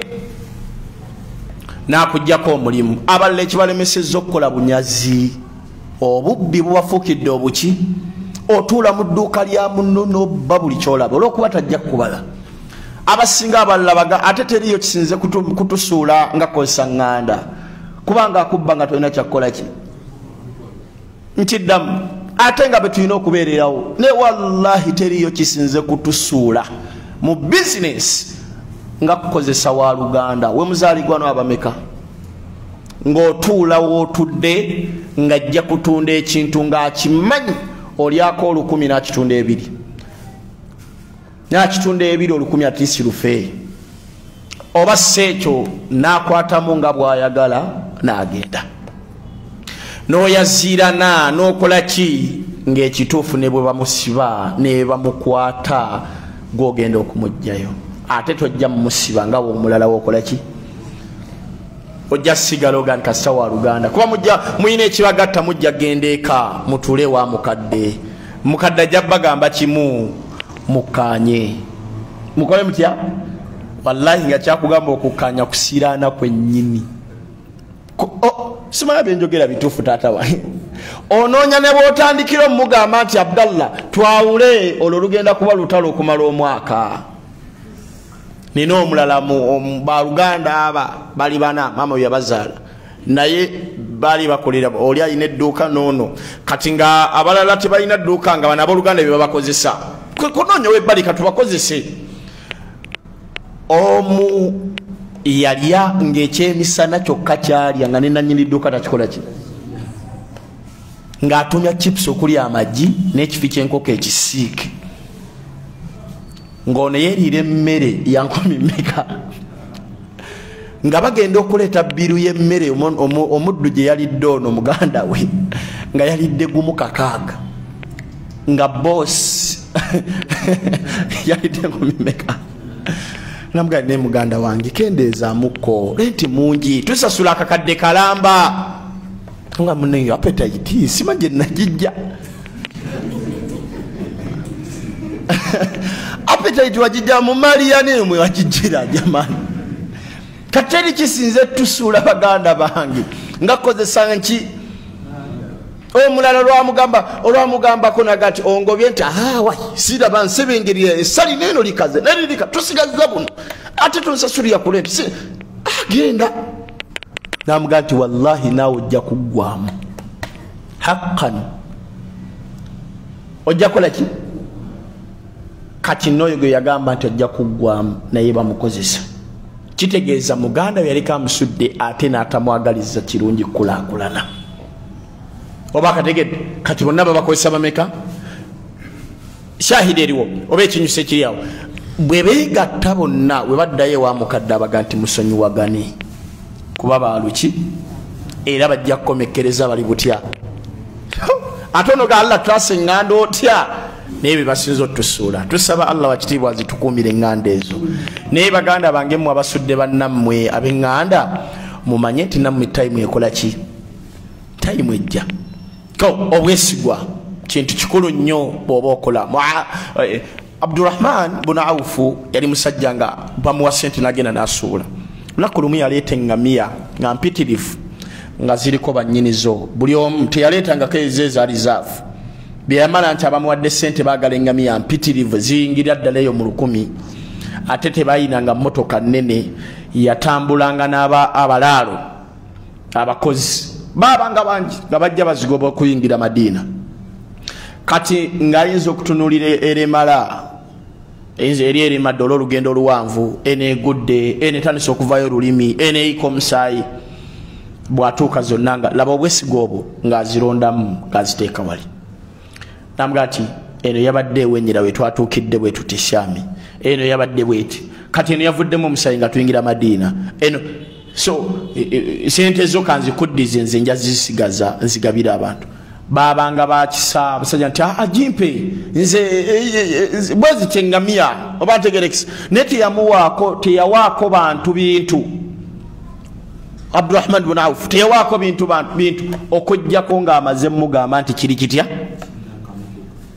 n'akuggyako omulimu abalala ekibalemesezza okukola bunyazi obubbi bubafuukidde obuki otuula mu dduuka lya munno n'obba buli kyolaba olw'okuba tajja kubala abasinga abalala ate teriyo kisinze kutusuula nga kozesa ŋŋanda kubanga akubba nga tolina kyakkola ki nkiddamu ate nga bwe tulina okubeererawo ne wallahi teriyo kisinze kutusuula mu bizinesi nga kukozesa wa Luganda we muzaaligwano abameka ng'otuula wootudde ng'ajja kutunda ekintu ng'akimanyi olyako 10 n'akitunda 2 n'akitunda 2 10 atisi lufeeyi oba seekyo n'akwatamu nga bw'ayagala n'agenda n'oyaziirana n'okola ki ng'ekituufu ne bwe bamusiba ne bamukwata gw'ogenda okumuggyayo ate tojja mumusiba nga omulala w'okola ki ojja sigala oga nti kasita wa Luganda kuba muyina ekibagatta mujja genda eka mutule wa mukadde ajja bagamba kimu mukkaanye mukole mutya wallahi nga kyakugamba okukkaanya kusiiraana kwennyini simala byenjogera bituufu taata wange onoonya ne bw'otandikira omugamba nti Abdallah twawule olwo lugenda kuba lutalo okumala omwaka nina omulala baluganda aba bali bana mama yabazaala naye bali bakolera oli alina edduuka noono kati nga abalala tebalina dduuka nga banabo Luganda bye babakozesa kunoonya webbali katubakozese omu yalya ng'ekyemisana kyokka kyalya nga nenanyini dduuka takikola ki ng'atumya chips okulya amagi n'ekifi ky'enkoko ekisiike ng'ono yeeriira emmere ya 10 mmeka nga bagenda okuleeta bbiru y'emmere omuddu gye yalidde ono muganda we nga yalidde gumu 6 nga boosi yalidde 10 mmeka namuganda ne muganda wange kendeezaamuko lenti mungi tusasula akakadde kalamba nga muneyo appetite sima gye nagijja appetite wajijja mu Maria nemwe wajijjira jamani kateri kisinze tusuula baganda bange nga kozesa nki omulala olwamugamba konagati ongobye nti wai siraba nsebengeriye essali neno likaze nelirika tusigazza buno ate tunsasulira ku lenti agenda namuga nti wallahi naawe ojja kuggwamu haqqan ojja kola ki kati noyo gwe yagamba nti ojja kuggwamu naye bamukozesa kitegeeza muganda we yaleka amusudde ate n'atamwagaliza kirungi kulaakulana oba akategedde kati bonna babakozesa bameka shahidi eriwo oba ekinyusa ekiri awo bwe beegatta bonna we baddayo ewa mukadde abaga nti musonyiwagane kuba baaluki era bajja kukomekereza bali butya ate ono ga Allah twase eŋŋanda otya naye bye basinza otusuula tusaba Allah wakitiibwa azitukuumire eŋŋanda ezo naye baganda bange mmwe abasudde bannammwe ab'eŋŋanda mumanye nti nammwe tayimu ekola ki tayimu ejja obwesigwa kintu kikulu nnyo bw'oba okola Abdurrahman bun Awfu yali musajja nga bamuwa sente n'agenda n'asuula lunaku lumu yaleeta eŋŋamiya nga mpitirivu nga ziriko bannyinizo buli omu teyaleetangako ezo eza reserve bye yamala nti abamuwadde sente baagala eŋŋamiya mpitirivu ziyingirira ddala eyo mu 1000 ate tebayinanga mmotoka nnene yatambulanga n'abalaalo abakozi baabanga bangi nga bajja bazigoba okuyingira Madiina kati ng'ayinza okutunuulira eremala eri erimadde olw'olugendo oluwanvu eneegudde enetandisa okuvaayo olulimi eneeyika omusaayi bw'atuuka zonna nga laba obwesigwa obwo ng'azirondamu ng'aziteeka wali namugaa nti eno yabadde ewenyera we twatuukidde bwe tutishyami eno yabadde bweti kati eno yavuddemu omusaayi nga tuyingira Madiina eno so sente zo kanzikuddize nze nja zisigaza nzigabira abantu babanga bakisa abasajja nti ajimpe nze bwezi tengamia oba ntegerekisa neti teyawaako bantu bintu Abdurrahman bin Awf teyawaako bintu okujjako ng'amaze mugamba nti kiri kitya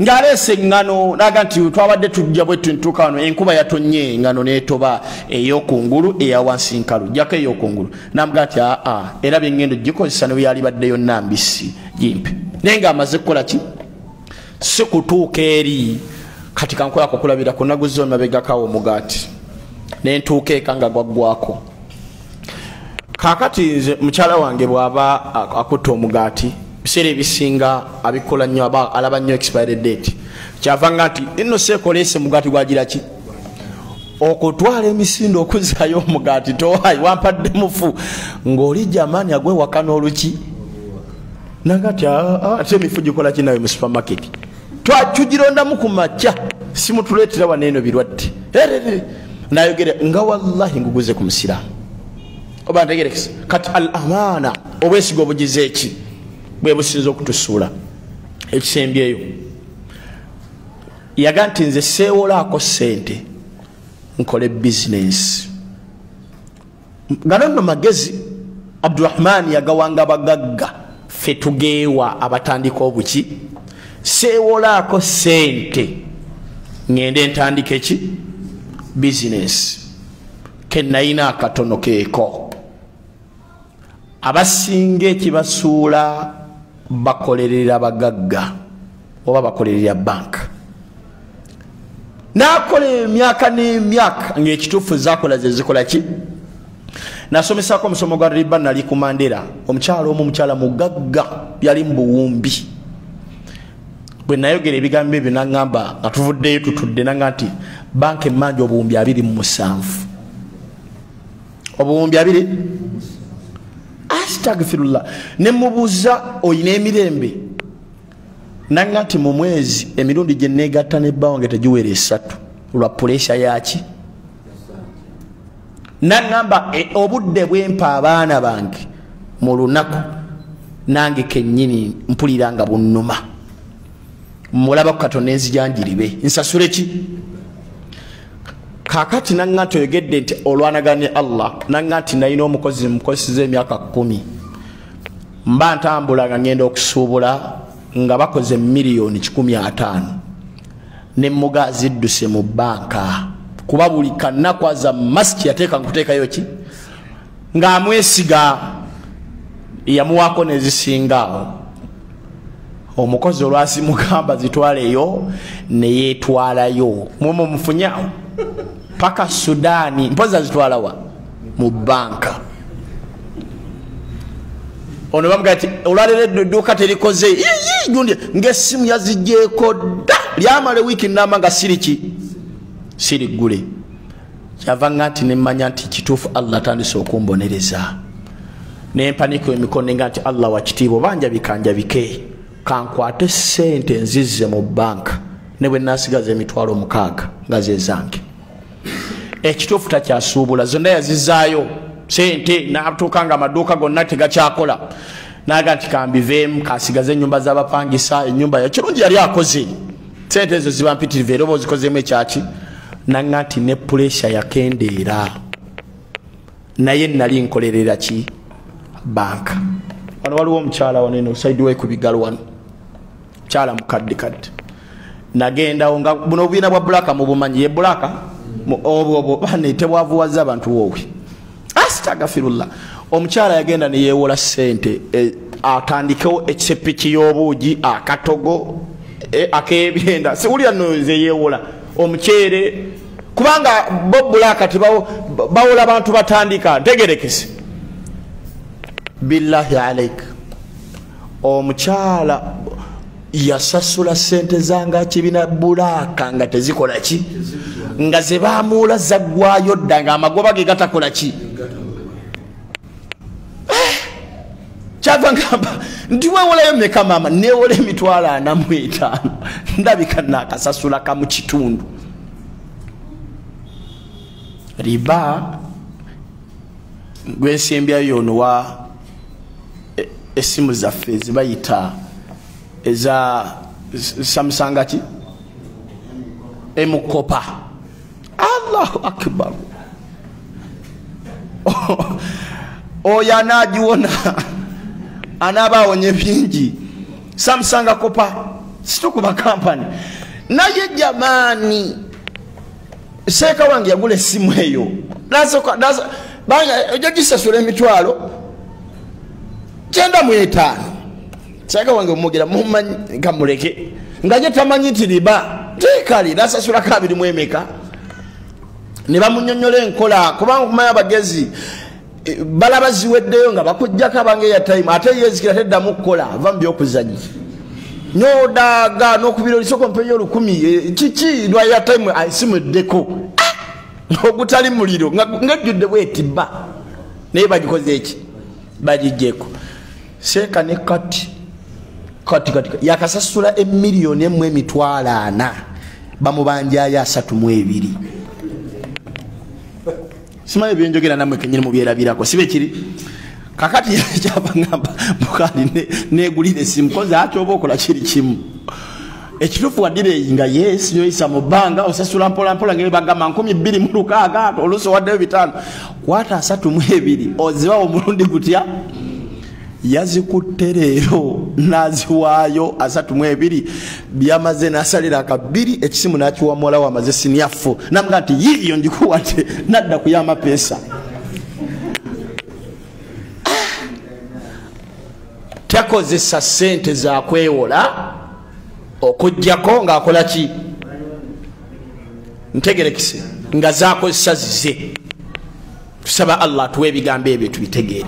ng'aleese eŋŋano naga nti twabadde tujja bwe tuntuuka wano enkuba yatonye eŋŋano n'etoba ey'okungulu eya wansi nkalu jjako ey'okungulu namuga nti era byeŋŋendo gikozesa ne bwe yali baddeyo nnambisi jimpe naye ng'amaze kukola ki sikutuuka eri kati kankola kukulabira kunaguza omabega kawo omugati nentuuka eka nga gwaggwako kakati nze mukyala wange bw'aba akutta omugati biseera ebisinga abikola nnyo aba alaba nnyo expired date kyavanga nti nno seekolese mugati gwagiraki okutwala emisindo okuzaayo omugati towayi wampadde mufu ng'oli jamani agwewaka n'oluki nagati ate emifu gikola kinayo mu supermarket tugirondamu ku makya simutuleetera waneeno birwadde nayogere nga wallahi nguguze ku musiraamu oba ntegerekesa kati al amaana obwesiga obugize eki bwe businza okutusuula ekisembyeyo yaga nti nze seewolaako ssente nkole bizinesi gano magezi Abdurrahman yagawanga bagagga fe tugeewa abatandika obuki seewolaako ssente ngende ntandika eki bizinesi kenayina akatono keeko abasinga ekibasuula bakolerera bagagga oba bakolerera banka nakola emyaka n'emyaka ng'ekituufu zakola ze zikola ki nasomesako omusomo gwa riba nali ku Mandera omukyala omu mukyala mugagga yali mu buwumbi bwe nayogera ebigambo ebyo naŋŋamba nga tuvuddeyo tutudde nanga nti banka emmanja obuwumbi 27 obuwumbi 2 astagfirullah ne mubuuza oyina emirembe nanga nti mu mwezi emirundi gye neegatta nebba wange tegiwera 3 lwa puresha yaki naŋŋamba obudde bwempa abaana bange mu lunaku nange kennyini mpulira nga bunnuma mulaba ku Katonda enzijanjiribe nsasule ki kakati nanga nti oyogedde nti olwanagane Allah nanga nti nalina omukozi mukosiza emyaka 10 mba ntambula nga ngenda okusuubula nga bakoze miliyoni 15 ne muga zidduse mu banka kuba buli kanaku aza masiki yateeka nkuteekayo ki ng'amwesiga yamuwaako nezisingaawo omukozi olwasimugamba zitwaleyo neyeetwalayo mwomo mufunyawo paka Sudaani mpoza zitwalawa mu banka ono bamugaa ti olwaleero edduuka terikoze gundi ng'essimu yazigjeeko dda lyamala wiiki nnamba nga siri gule kyavanga nti nemmanya nti kituufu Allah atandise okumbonereza nempaniko emikono nga nti Allah wakitiibwa banja bikanjabike kankwate ssente nzizze mu banka ne bwe nasigaza emitwalo 6 nga ze zange ekituufu takyasuubula zonna yazizaayo sente n'atuuka nga amaduuka gonna tegakyakola naga nti kambiveemu kasigaze ennyumba z'abapangisa ennyumba yakirungi yali akoze sente ezo ziba mpitirivu era oba ozikozeemu ekyaki nanga nti ne puresha yakendeera naye nali nkolerera ki banka wano waliwo omukyala wanene osaidi we ku bigalo wano mukyala mukaddekadde nagendawo nga buno obubiina bwa bulaka mubumanyi ye bulaka obwo bane tebwavuwaza abantu wowe astagfirullah omukyala yagenda neyeewola ssente atandikewo ekisepiki y'obuugi akatogo akebyenda siwulira noze yeewola omuceere kubanga bo bulaka bawola abantu batandika ntegerekese billahi alaik omukyala yasasula ssente zanga kibina bulaka nga tezikola ki nga ze bamuula zaggwayo dda nga amagoba ge gatakola ki kyava ngamba ndi wewolayo meka mama newola emitwalo 45 ndabika nakasasula kamu kitundu riba gwensembyayo ono wa esimu zaffe zibayita eza Samsung ki emukopa Allahu akbar oyo anagiwona anabawonye bingi Samsung kopa situkuba company naye jamani seeka wange yagula essimu eyo banga ejo gisasula emitwalo 95 saka wange omugera mumanyi kamuleke ngaje tamanyi tiriba tekali nasasula kabiri mwemeka ne bamunyonyola enkola kubanga kumanya bagezi balaba ziweddeyo nga bakujjako abange ya time ate yezikira teddamu kukola vambyo okuzanyi nyodaga n'okubira olisoko mpeyo 10 kiki lwa ya time asimweddeko ogutali muliro ngajjudde bwetibba naye bagikoze eki bagijjeko seeka ne kati yakasasula $1,400,000 bamubanjayo 32 simanyi byenjogera namwe kenyini mubyerabirako sibe kiri kakati kyabangamba mukali negulire simu koza ate oba okola kiri kimu ekitufu wadire nga yes nyoyisa mu banga osasula mpola ngebe bagamba 2,600 oluso waddeyo 5 kwata 32 oziwa omulundi gutya yazikutte leero naziwaayo 32 byamaze nasalira akabiri ekisimu nakiwa muwala wamaze siniafu namuga nti yiyo njikuwate nadda kuyama pesa takozesa sente zakwewola okujjako ng'akola ki ntegerekise nga zakozesa zize tusaba Allah tuwe ebigambo ebyo tubitegeere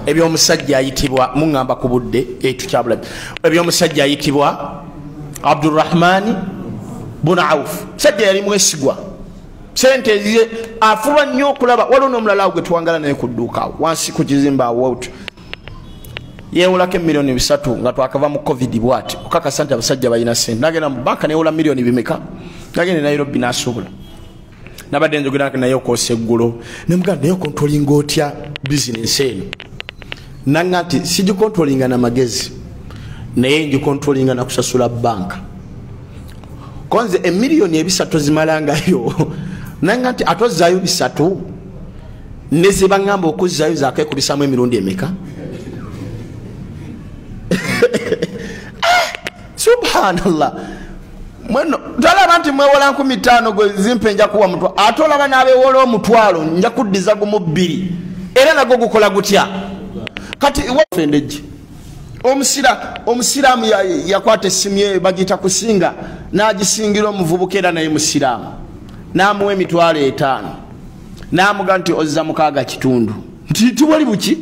ebyomusajja ayitibwa mungamba ku budde tukyabulabi ebyomusajja ayitibwa Abdurrahman bun Auf sajja yali mwesigwa sente zize afuba nnyo okulaba waliwo n'omulala gwe tuwangala naye ku dduuka wansi ku kizimba awoutu yewulako $3,000,000 nga twakava mu covid bwati okakasa nti abasajja balina sente nagenda mu banka newula $1,000,000 bimeka nagenda Nairobi n'asuubula nabadde njogera naye okoosa eggulo nemugamba naye okontrolinga otya bizinesi eno nanga nti sigikontrolinga na magezi naye ngikontrolinga na kusasula banka konze $1,300,000 zimalangayo nanga nti atozaayo 3 nezibangamba okuzaayo zakekubisamu emirundi emeka subhanallah mweno talaba nti mwewola 15 gwe zimpe nja kuwa mutwa atolaba nabewola omutwalo nja kuddiza gumu 2 era nago gukola gutya kati wafendeji omusiramu yakwata essimu ye bagita kusinga nagisingira omuvubuka era naye musiramu namuwa $5,000 namuga nti ozza 6 nti tiwali buki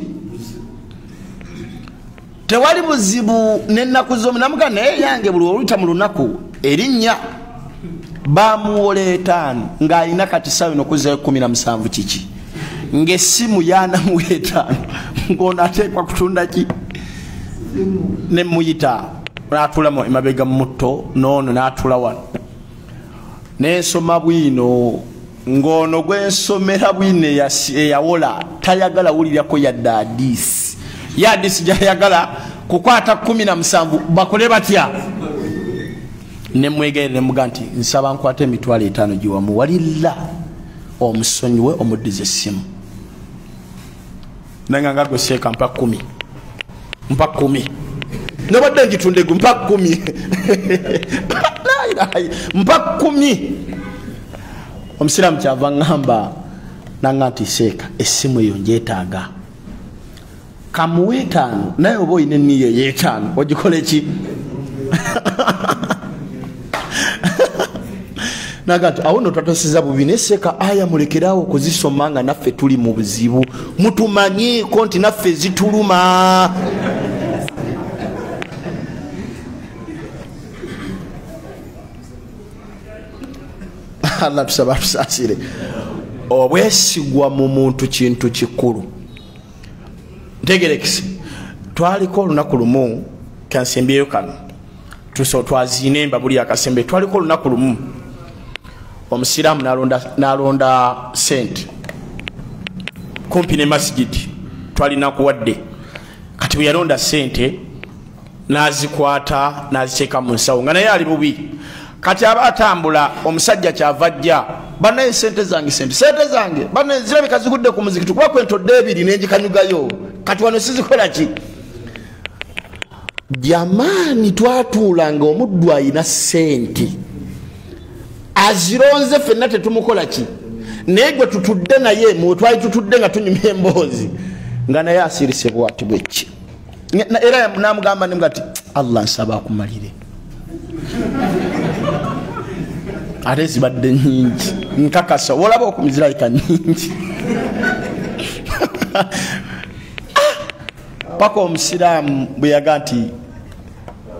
tewali buzibu n'ennaku z'omu namuga naye yange buli oluyita mu lunaku erinnya bamuwola 5 ng'alina kati sawa n'okuzzayo 17 kiki ng'essimu yanamuwa 5 ng'ono ateekwa kutunda ki ne muyita n'atula emabega mutto n'ono n'atula wano n'ensoma bwino ng'ono gwensomera bwino eyawola tayagala wuliryako yadde hadisi yadisi jayagala kukwata 17 bakole batya nemwegere nemuga nti nsaba nkwate $5,000 giwamu walilla omusonyiwe omuddize essimu nanga ngago seeka mpa 10 nobadde ngitunde gu mpa 10 mpa 10 omusiramu kyava ngamba nanga nti seeka essimu eyo njeetaaga kamuwe 5 naye oba oyina enniyo ye5 ogikole ki nagati awo no tatosiza bubi neseka aya mulekerawo okuzisoma nga naffe tuli mu buzibu mutumanyiiko nti naffe zituluma Allah tusaba tusasire obwesigwa mu muntu kintu kikulu ntegerekisi twaliko olunaku lumu kansembyeyo kano twaziina emba buli akasembe twaliko olunaku lumu omusiraamu nalonda sente kumpi ne masjidi twalina kuwadde kati bwe yalonda sente nazikwata naziteeka mu nsawo nga naye ali bubi kati aba atambula omusajja kyava ajja banaye sente zange banaye zirabika zigudde ku muzikiti kuba kwentodde 2 nenjikanyugayo kati wano sizikola ki jamani twatuulanga omuddu ayina sente azironze fenna tetumukola ki naye gwe tutudde naye twali tutudde nga tunyuma emboozi nga naye asirise bwati bweki era namugamba nga ti Allah nsaba akumalire ate zibadde nyingi nkakasa olaba okumizirayika nyingi paka omusiraamu bwe yaga nti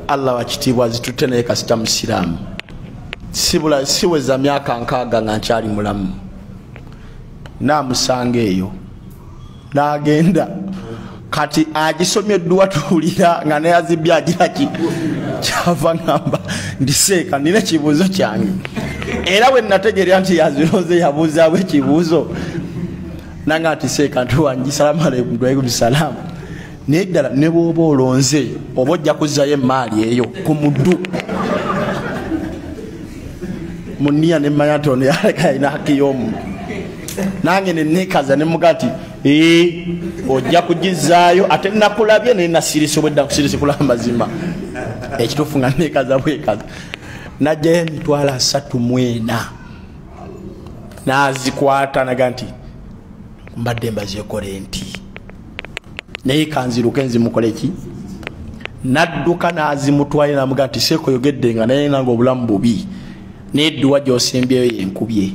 Allah wakitiibwa zitutte naye kasita musiraamu siweza myaka 6 nga nkyali mulamu namusanga eyo nagenda kati agisomye edduwa tuwulira nga neyazibye agiraki kyava ngamba ndiseeka nina ekibuuzo kyange era bwe nategerera nti yaziroze yabuuzaawo ekibuuzo nanga nti seeka ntuwangi salaamu aleikum waalaikum salaam naye ddala ne bw'oba olonze oba ojja kuzzayo emaali eyo ku muddu muniya nemmanya nti ono yaleka alina haki y'omuntu nange nenekaza nemuga nti ojja kugizaayo ate nakulabye naye nasirisa obwedda kusirisa kulaba mazima ekituufu nga nekaza bwekaza najjayo emitwalo 34 nazikwata naga nti mbadde mbazekole nti naye kanziruke nzimukole ki nadduka nazimutwaye namuga nti seeko yogedde nga naye nange obulamu bubi nedduwa gyosimbyeyo yenkubye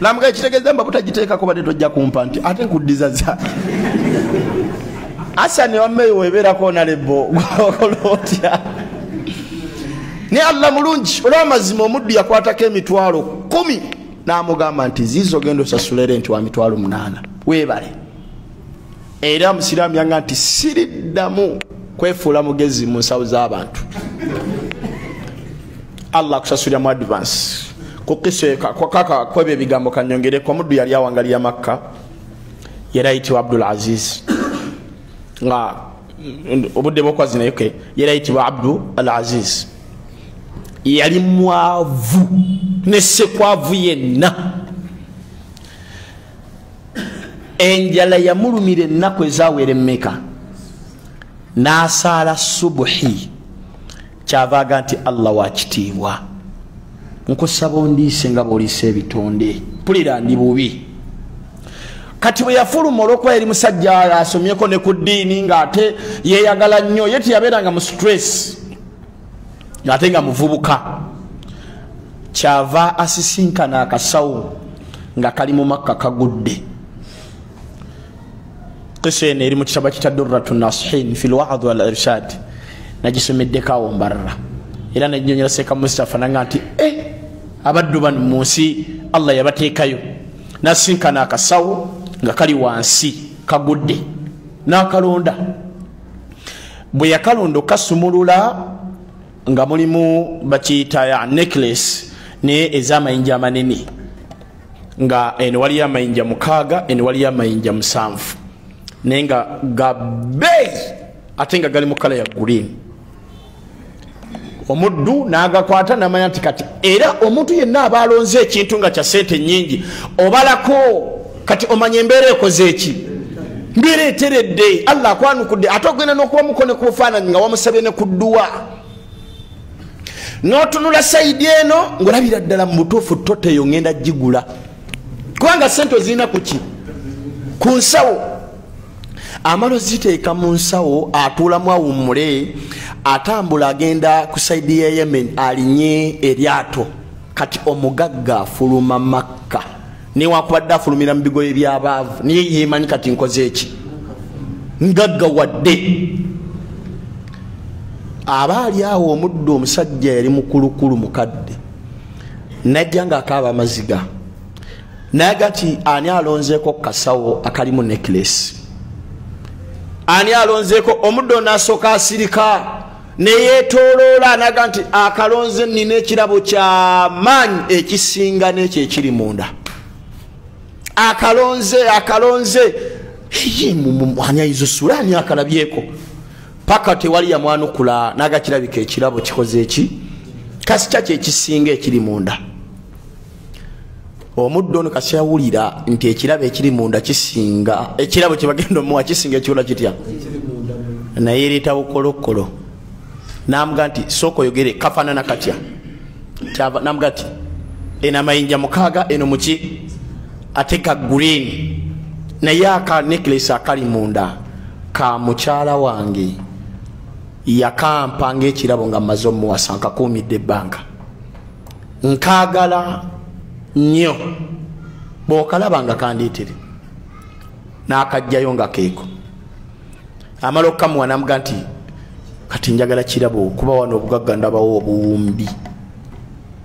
namuga ekitegeeza mba butagiteekako badde tojja kumpa nti ate nkuddiza za asani wammeyo webeerako nalebo okolotya ne Allah mulungi olwa mazima omuddu yakwatako emitwalo 10 n'amugamba nti ziizo genda osasulere nti wa mitwalo 8 weebale era musiraamu yanga nti siriddamu kwefuula mugezi mu nsawo z'abantu Allah akusasulira mu advance kukiseka kaka kwebyo ebigambo kanyongereko omuddu yali awangalira Makka yarayitibwa Abdul Aziz nga obudde bwokwazina yoke yarayitibwa Abdul Aziz yali mwavu nesekwavu yenna enjala yamulumira ennaku ezaawera emmeka n'asaala subuhi kyavaaga nti Allah wakitiibwa nkusaba ondiise nga bw'oliisa ebitonde pulira ndi bubi kati bwe yafuluma olw'okuba yali musajja asomyeko ne ku ddiini ng'ate yeeyagala nnyo ye teyabeeranga mu stress ng'ate nga muvubuka kyava asisinkana akasawo nga kali mu Makka kagudde kisa eno eri mu kitabo kita Durratu Nasihin fi lwa'd wal irshad nagisomeddeko awo mbarra era najjonyera Seeka Mustafa nanga nti abaddu bano mu nsi Allah yabateekayo nasinkana akasawo nga kali wansi kagudde n'akalonda bwe yakalonda okasumulula nga mulimu bakiyita ya necklace ne ez'amayinja amanene nga eno waliyo amayinja 6 eno waliyo amayinja 7 naye nga gabeeyi ate nga gali mu kala ya green omuddu n'agakwata n'amanya nti kati era omuntu yenna aba alonze ekintu nga kya sente nnyingi obalako kati omanya embeera ekoze eki mbeera eteredde Allah akwanukudde ate ogenda n'okuba mukone ku bufaananyi nga wamusabye ne ku dduwa n'otunula sayidi eno ng'olabira ddala mu butuufu tote eyo ngenda gigula kubanga sente ozirina ku ki ku nsawo amalo ziteeka mu nsawo atuulamu awummule atambula agenda ku sayidi ya Yemen alinye eryato kati omugagga afuluma Makka newakubadde afulumira mu bigoye by'abaavu niye yeemanyi kati nkoze eki ngagga wadde abaali awo omuddu omusajja yali mukulukulu mukadde najja nga akaaba amaziga nayaga nti ani alonzeeko kasawo akalimu necklace ani alonzeeko omuddu n'asooka asirika neyeetooloola naga nti akalonze nina ekirabo ky'amaanyi ekisinga n'ekyo ekiri munda akalonze ani ayizo sula ani akalabyeko paka tewali yamwanukula naga kirabika ekirabo kikoze eki kasita kyekisinga ekiri munda omuddo ono kasi awulira nti ekirabo ekiri munda kisinga ekirabo kyebagenda omuwa kisinga ekikola kitya naye ereeta bukolokolo namuga nti sooka oyogere kafaanana katya namuga nti eno amayinja 6 eno muki ate ka green naye aka necklace akali munda ka mukyala wange yakampa ng'ekirabo nga mmaze omuwasa nkakuumidde ebbanga nkaagala nnyo bw'okalaba nga kandiitere n'akajjayo nga keeko amala okukamuwa namuga nti kati njagala kirabo kuba wano obugagga ndabawo obuwumbi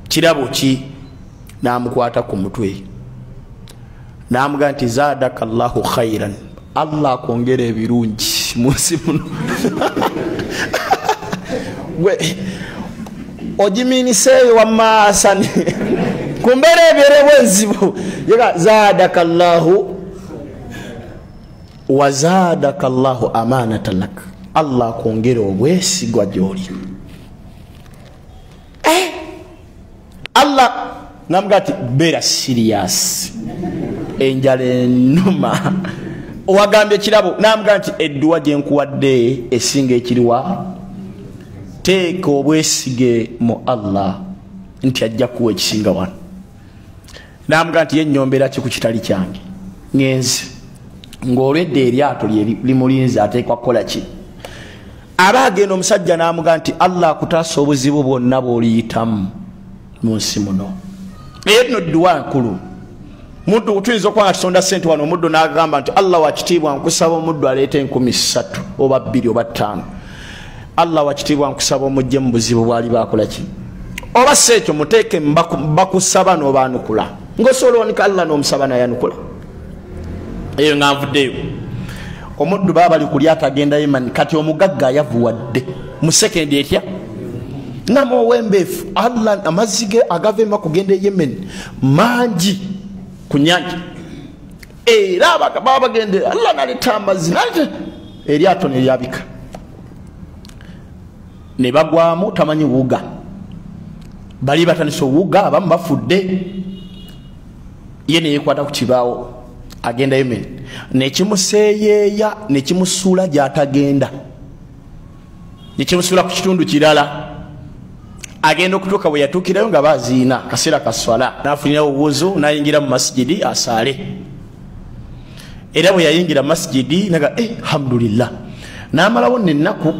kirabo ki n'amukwata ku mutwe namuga nti zaadaka Allahu khairan Allah akwongera ebirungi mu nsi muno ojiminiseeyo wammaasani kumbeera ebyerebwa enzibu zaadaka Allahu wa zaadaka Allahu amanatan lak Allah akwongera obwesigwa gy'oli Allah namuga ati beera serious enjala ennuma owagambye kirabo namuga nti edduwa gye nkuwadde esinga ekiriwa teeka obwesige mu Allah nti ajja kuwa ekisinga wano namuga nti yennyombera ki ku kitali kyange ngenze ng'olwedde eryato limulinze ateekwa kukola ki aba agenda omusajja namuga nti Allah akutaasa obuzibu bwonna bw'oliyitamu mu nsi muno eyo nno dduwa nkulu muddu tuyinza okuba nga tusonda ssente wano omuddu n'agamba nti Allah wakitiibwa nkusaba omuddu aleeta 3,000 oba 2 oba 5 Allah wakitiibwa nkusaba omujje mu buzibu bwali bakola ki oba si ekyo muteeke bakusaba n'obaanukula ng'osobola owanika Allah n'omusaba nayanukula eyo nga nvuddeyo omuddu baba bali kulyato agenda Yemen kati omugagga ayavuwadde mu sekendi etya namowembeefu Allah amazzi ge agava ema kugenda Yemen mangi ku nyanja era baba bagende Allah naleta amazzi naleta eryato ne lyabika ne bagwamu tamanyi wuga bali batandise owuga abamu bafudde ye ne yekwata ku kibaawo agenda Yemen nekimuseeyeeya nekimusuula gy'atagenda nekimusuula ku kitundu kirala agenda okutuuka bwe yatuukirayo nga baziina kaseera ka swala n'afunirawo obuwuzu n'ayingira mu masijidi asaale era bwe yayingira mu masijidi naga alhamdulillah n'amalawo nennaku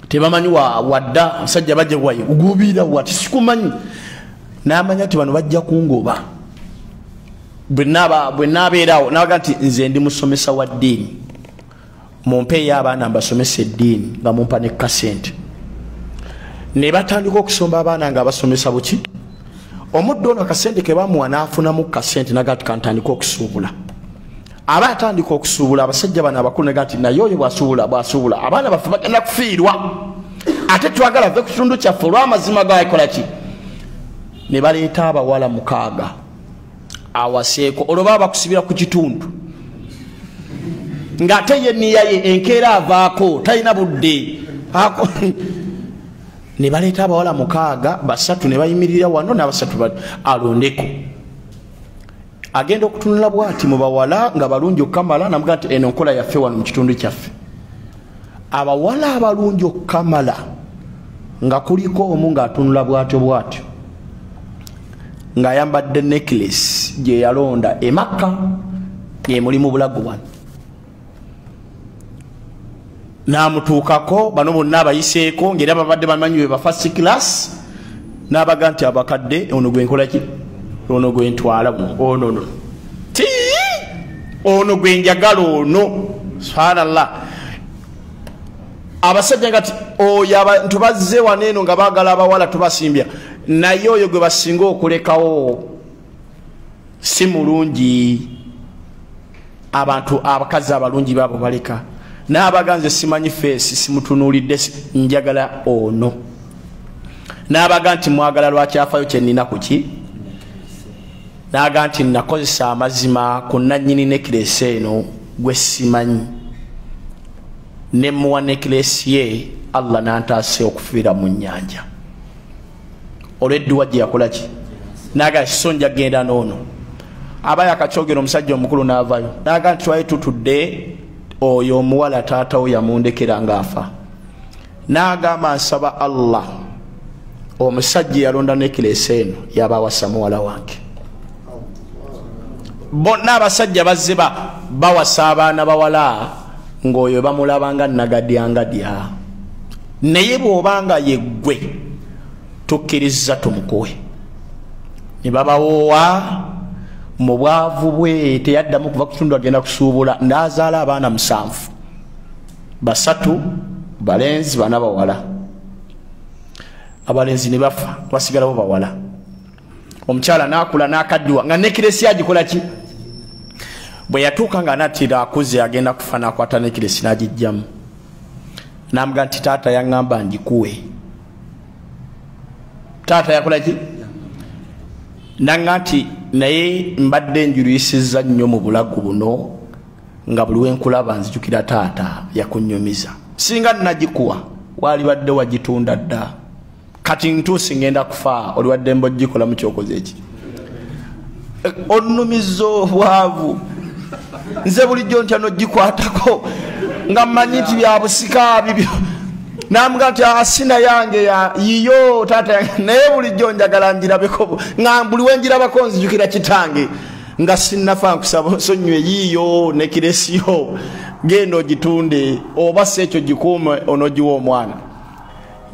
tebamanyi wadda musajja bajja wayi ugubira wati sikumanyi n'amanya nti bano bajja kungoba bwe naabeerawo nabaga nti nze ndi musomesa wa ddiini mumpeeyo abaana mbasomesa eddiini nga mumpa ne kasente ne batandika okusomba abaana nga abasomesa buki omuddu ono akasente ke bamuwa n'afunamu kasente naga nti kantandika okusuubula aba atandika okusuubula abasajja bano abakulu naga nti naye oyo bwasuubula abaana baffe bagenda kufiirwa ate twagala ve ku kitundu kyaffe olw'amazima gaekola ki ne baleeta abawala 6 awaseeko olwo baba bakusibira ku kitundu ng'ate ye niyaye enkeera avaako talina budde ne baleeta abawala 6 3 ne bayimirira wano n'3 alondeko agenda okutunula bwati mu bawala nga balungi okukamala namuga nti eno nkola yaffe wano mu kitundu kyaffe abawala abalungi okukamala nga kuliko omu ng'atunula bwatyo ng'ayambadde necklace gye yalonda e Makka ng'emuli mu bulago wano n'amutuukako bano bonna abayiseeko ng'era babadde bamanyi be ba first class n'abaga nti abakadde ono gwe nkola ki ono gwe ntwala ono ti ono gwe njagala ono subhanallah abasajja nga ti oyo abantu bazze wano eno nga baagala abawala tubasimbya naye oyo gwe basinga okulekawo si mulungi abantu abakazi abalungi baabo baleka n'abaganze simanyi feesi simutunuulidde njagala ono n'abaga nti mwagala lwakyafayo kyenina kuki n'aga nti nakozesa amazima ku nannyini nekiresi eno gwe simanyi ne muwa nekiresi ye Allah n'antaase okufiira mu nnyanja olw'edduwa gye yakola ki n'aga sonja genda n'ono aba yakakyogera omusajja omukulu n'avayo n'aga nti twali tutudde oyo omuwala taatawo yamundekera ng'afa n'agamba nsaba Allah omusajja yalonda nekiresi eno yabawasa muwala wange bonna abasajja bazze bawasa abaana bawala ng'oyo bamulabanga nagadyangadya naye bw'obanga yeggwe tukkiriza tumukuwe ne babawoowa mu bwavu bwe teyaddamu kuva ku kitundu agenda kusuubula ndaazaala abaana 7 3 balenzi 4 bawala abalenzi ne bafa basigalawo bawala omukyala n'akula n'akaddiwa nga nekiresi agikola ki bwe yatuuka nga nattira akuze agenda kufa n'akwata nekiresi n'agijjamu n'amuga nti taata yaŋŋamba ngikuwe taata yakola ki nanga nti naye mbadde njuluyisizza nnyo mu bulagu buno nga buli wenkulaba nzijukira taata yakunyumiza singa nagikuwa wali badde wagitunda dda kati ntuusi ngenda kufa oli wadde mbogikola mu kyokoze eki onnumiza obwavu nze bulijjo ntya nogikwatako nga mmanyi nti bya busika bibyo namuga nti asina yange yiyo taata naye bulijjo njagala njirabeko nga buli wenjirabako nzijukira kitange nga sinnafa nkusaba nsonywe yiyo nekiresiyo genda ogitunde oba si ekyo gikuume onogiwa omwana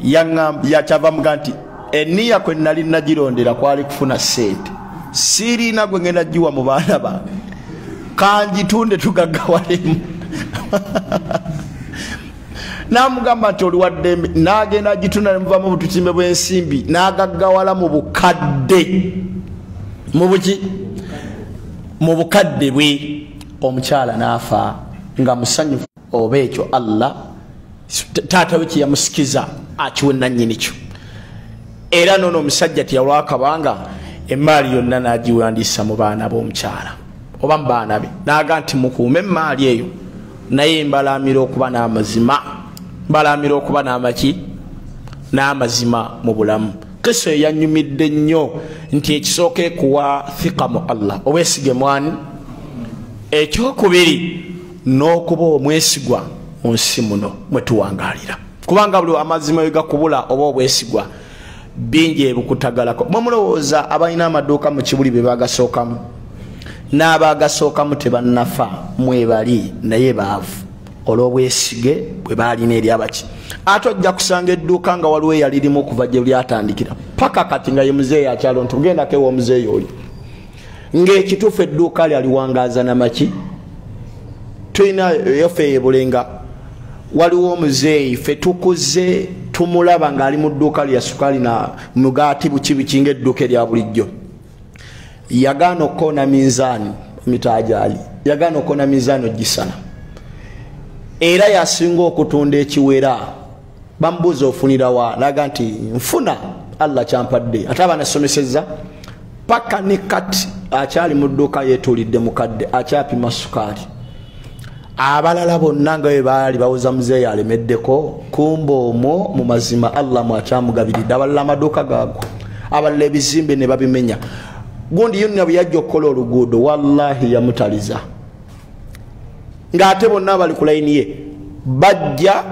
yakyava muga nti eniya kwe nali nagirondera kwali kufuna sente sirina gwe ngenda giwa mu baana bange kangitunde tugaggawalemu namugamba nti oli waddembe n'agenda agitunda nemuvamu obututimbe bw'ensimbi n'agaggawala mu bukadde mu buki mu bukadde bwe omukyala n'afa nga musanyufu oba ekyo Allah taata we kyeyamusikiza akiwe nannyini kyo era noono omusajja tiyalwakabanga emaali yonna n'agiwandiisa mu baana b'omukyala oba mu baana be n'aga nti mukuume emaali eyo naye mbalamira okuba n'amazima mbalamira okuba n'amaki n'amazima mu bulamu kisa eyanyumidde nnyo nti ekisooke kuwa thika mu Allah obwesige mwani ekyokubiri n'okuba omwesigwa mu nsi muno mwe tuwangalira kubanga buli amazima we gakubula oba obwesigwa bingi ebukutagalako mwemulowooza abalina amaduuka mu kibuli be bagasookamu n'abagasookamu tebannafa mwebali naye baavu olw'obwesige bwe baalina eri abaki ate ojja kusanga edduuka nga waliwo eyalirimu okuva gye lyatandikira paka kati nga ye muzeeyi akyalo nti ugendako ewa omuzeeyi oli ng'ekituufu edduuka lyaliwangaaza namaki tulina yofe ebulenga waliwo omuzeeyi fe tukuze tumulaba ng'ali mu dduuka lya sukaali na mugaati buki bikinga edduuka erya bulijjo yagaana okkoona minzaani mitaajali yagaana okkoona minzaani ogisana era yasinga okutunda ekiwera bamubuuza ofunirawa naga nti nfuna Allah kyampadde ate abanasomesezza paka ne kati akyali mu dduuka yeetuulidde mukadde akyapima sukaali abalala bonna nga bwe baali bawoza muzeeyi alemeddeko kumba omwo mu mazima Allah mwakyamugabiridde abalala amaduuka gaagwa abalala ebizimbe ne babimenya gundi yonna bwe yajja okukola oluguudo wallahi yamutaliza ng'ate bonna bali ku layini ye bajja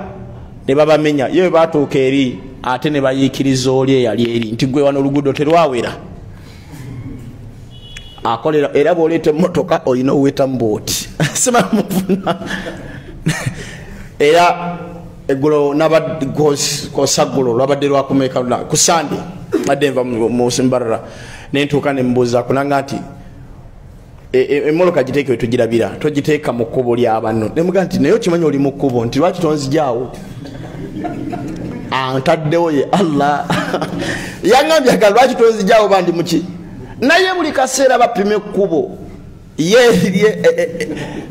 ne babamenya ye bwe baatuuka eri ate ne bayiikiriza oli eyali eri nti gwe wano oluguudo terwawera akolera era bw'oleeta emmotoka olina oweta mbooti simamufuna era eggulo kosaggulo lwabadde lwakumeka ku sande badde nva mu Simbarara nentuuka ne mbuuza kunanga nti emmoloka giteeke we tugirabira togiteeka mu kkubo ly'abanno nemuga nti naye okimanyi oli mu kkubo nti lwaki tonzijaawo antaddewo ye Allah yaŋŋambye aga lwaki tonzijaawo bandi muki naye buli kaseera bapima ekkubo ye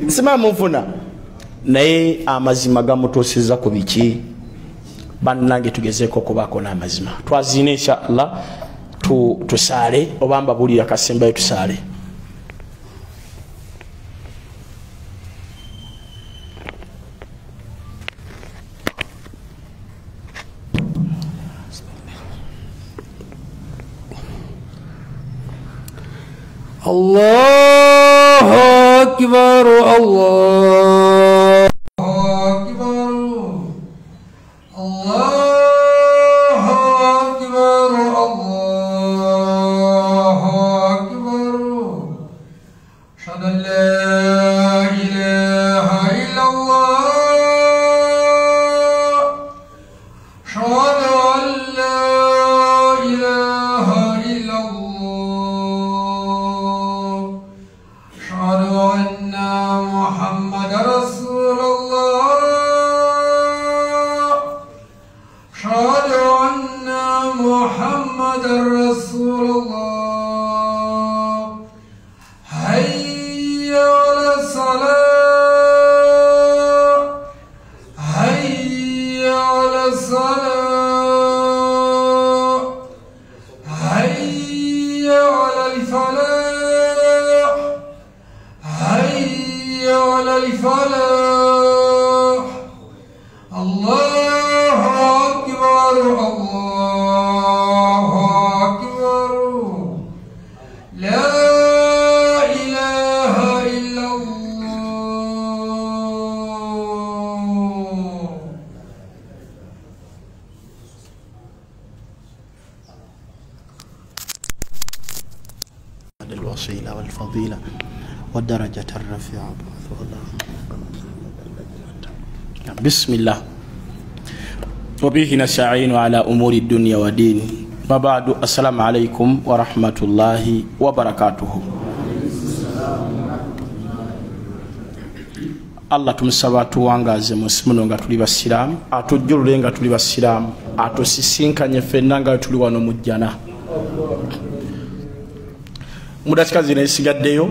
simamu nfuna naye amazima gamutuusiza ku biki bannange tugezeeko okubaako n'amazima twaziina insha Allah tusaale oba mbabuulira kasembayo tusaale الله أكبر الله أكبر الله أكبر الله أكبر أشهد أن لا إله إلا الله أشهد أن لا إله إلا الله أشهد أن محمد رسول الله أشهد أن محمد رسول الله حي على الصلاة حي على الصلاة حي على الفلاح حي على الفلاح الله أكبر الله أكبر لا إله إلا الله الوصيلة والفضيلة والدرجة الرفيعة بسم الله وبه نستعين على أمور الدنيا والدين وبعد السلام عليكم ورحمة الله وبركاته Allah tumusaba tuwangaze musimuno nga tuli basiramu atujjulule nga tuli basiramu atusisinkanye ffenna nga tuli wano mujjana mudakika zino esigaddeyo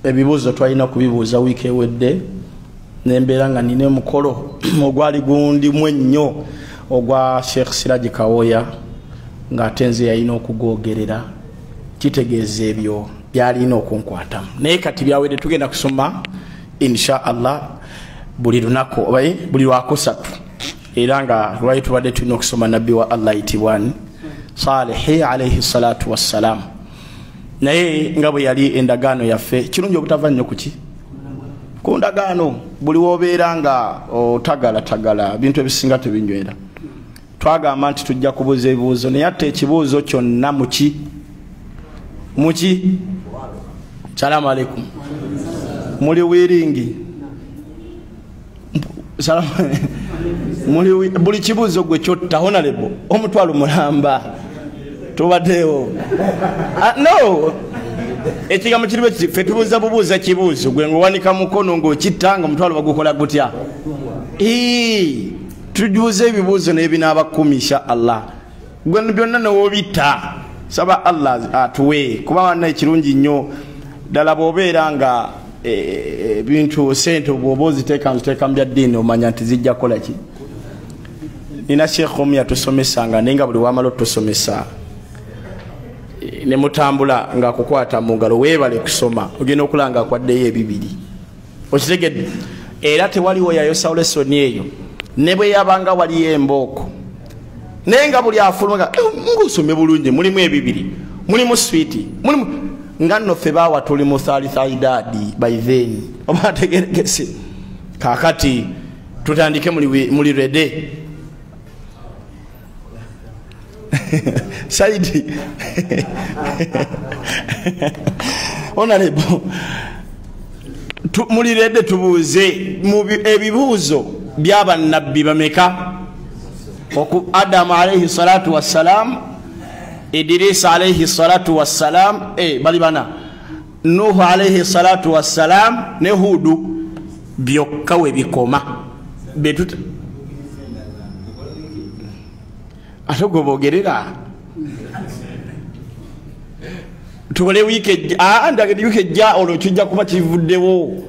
ebibuuzo twalina kubibuuza wiiki ewedde nembeera nga nina omukolo ogwali gundimu ennyo ogwa Sheikh Siraji Kawoya ng'ate nze yalina okugwogerera kitegeeza ebyo byalina okunkwatamu naye kati byawedde tugenda kusoma insha Allah buli lunaku buli lwakusatu era nga lwali tubadde tulina okusoma nabbi wa Allah itibwani Salihi alayhi salatu wassalam naye nga bwe yali endagaano yaffe kirungi obutava nnyo kuki ku ndagaano buli wobeera nga otagala bintu ebisinga tebinywera twagamba nti tujja kubuuza ebibuuzo naye ate ekibuuzo kyonna muki salaamu alaikum muli wiringi buli kibuuzo gwe kyotta honorable omutwalo mulamba tubaddewo no ekigambo kiribe kiti ffe tubuuza bubuuza kibuuzo gwe ng'owanika mukono ng'okitta nga omutwalo bagukola gutya tujuuza ebibuuzo naye binaaba 10 insha Allah gwe byonna newobitta saba Allah atuwe kuba wanna ekirungi nnyo ddala bw'obeera nga bintu sente bw'oba oziteeka mu bya ddiini omanya nti zijja kukola ki nina Sheikh omu yatusomesanga naye nga buli wamala otusomesa ne mutambula nga kukwata mu ngalo weebale kusoma ogenda okulanga akwaddeyo ebibiri okitegedde era tewaliwo yayosawo lesoni eyo ne bwe yabanga waliyo embooko naye nga buli afuluma ng'osome bulungi mulimu ebibiri mulimu switi mulimu nga nno ffe baawa tuli mu thalithaidadi by then oba ategerekese kaakati tutandike muli rede Saidi honorable muli rede tubuuze ebibuuzo by'abannabbi bameka Adamu alayhi salatu wassalam Idris alayhi salatu wassalam bali bana Nuhu alayhi salatu wassalam ne Hudu byokka we bikoma betuta atogobogerera tubole wike ndagedi wike ja olwo kijja kuba kivuddewo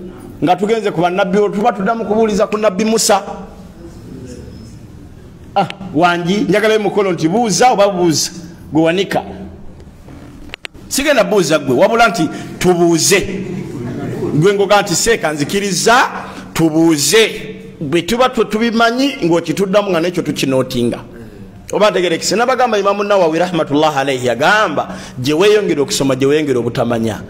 nga tugenze ku bannabbi tuba tuddamu kubuuliza ku nabbi Musa wanji njagala mukolo nti buuza oba buuza gwe wanika sigenda buuza gwe wabula nti tubuuze gwe ngoga nti seeka nzikiriza tubuuze bwe tuba tubimanyi ng'okituddamu nga nekyo tukinootinga oba ntegerekese nabagamba Imamu Nawawi rahmatullah alayhi yagamba gye weeyongera okusoma gye weeyongera obutamanya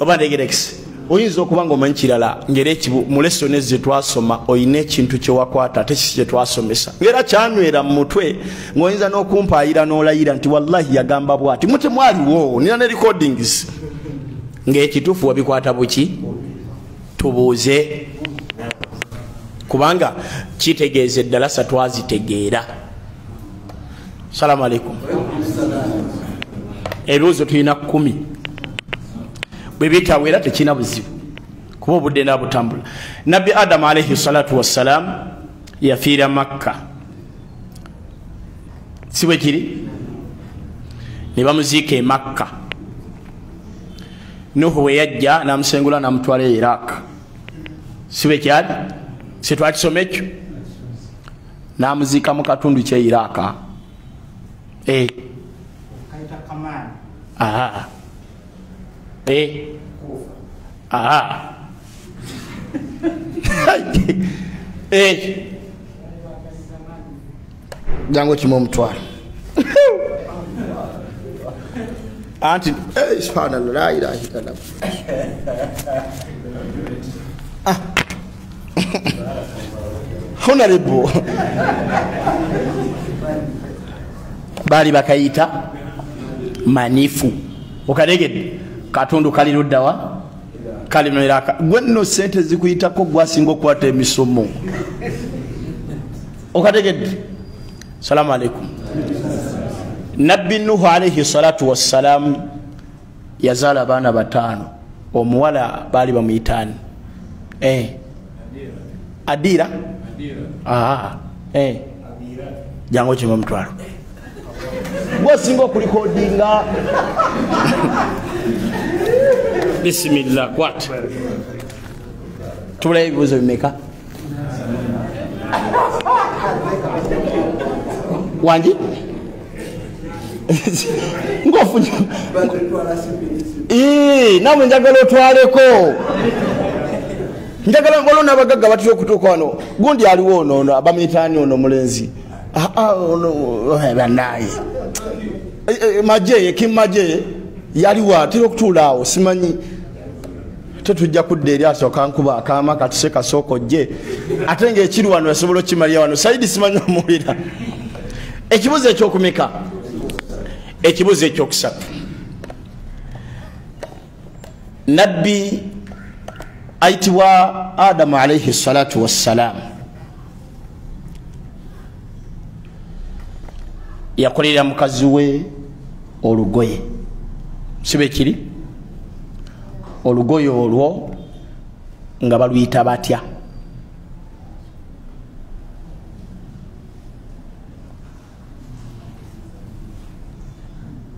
oba ntegerekese oyinza okuba ng'omanyi kirala ngera mu lesoni ze twasoma oyina ekintu kye wakwata ate kiki kye twasomesa ngera kyanywera mu mutwe ng'oyinza n'okumpaayira n'olayira nti wallahi yagamba bw'ati mutemwaliwo nina ne recordings ng'ekituufu wabikwata buki tubuuze kubanga kitegeeza eddalasa twazitegeera. Salamu alaikum. Ebibuuzo tulina 10 bwe bitawera tekina buzibu kuba obudde nabutambula. Nabbi Adamu alaihi salatu wassalam yafiira Makka, si bwe kiri? Ne bamuziika e Makka. Nuhu we yajja namusengula namutwala e Iraq, si bwe kyali? Si twakisoma ekyo? Namuziika mu katundu kye Iraq. Jango kimu omutwala anti subhanallah la ilaha illallah. Honorable bali bakayita manifu okategedde katundu kali luddawa kali mu Iraq. Gwe nno sente zikuyitako gwasinga okukwata emisomo okategedde. Salamu alaikum. Nabbi Nuhu alaihi salatu wassalam yazaala abaana 5. Omuwala baali bamuyitani Adira. Jango kimu omutwalo gwasinga okulikodinga. Bismillah. Kwat tubula ebibuuzo bimeka wangi ngofunye nawe njagala otwaleko, njagala ngolona abagagga batyo okutuuka wano. Gundi aliwo ono abamuyitani ono mulenzi banaye maje kimaje yaliwa tiro okutuula awo simanyi. Tetujja kudda eri asooka nkuba akaama katuse kasoko je ate ng'ekiri wano yasobola okimalira wano Saidi simanyi omuwulira. Ekibuzo ekyokumeka, ekibuzo ekyokusatu. Nabbi ayitibwa Adamu alaihi salatu wassalam yakolera mukazi we olugoye, si bwe kiri? Olugoye olwo nga baluyita batya?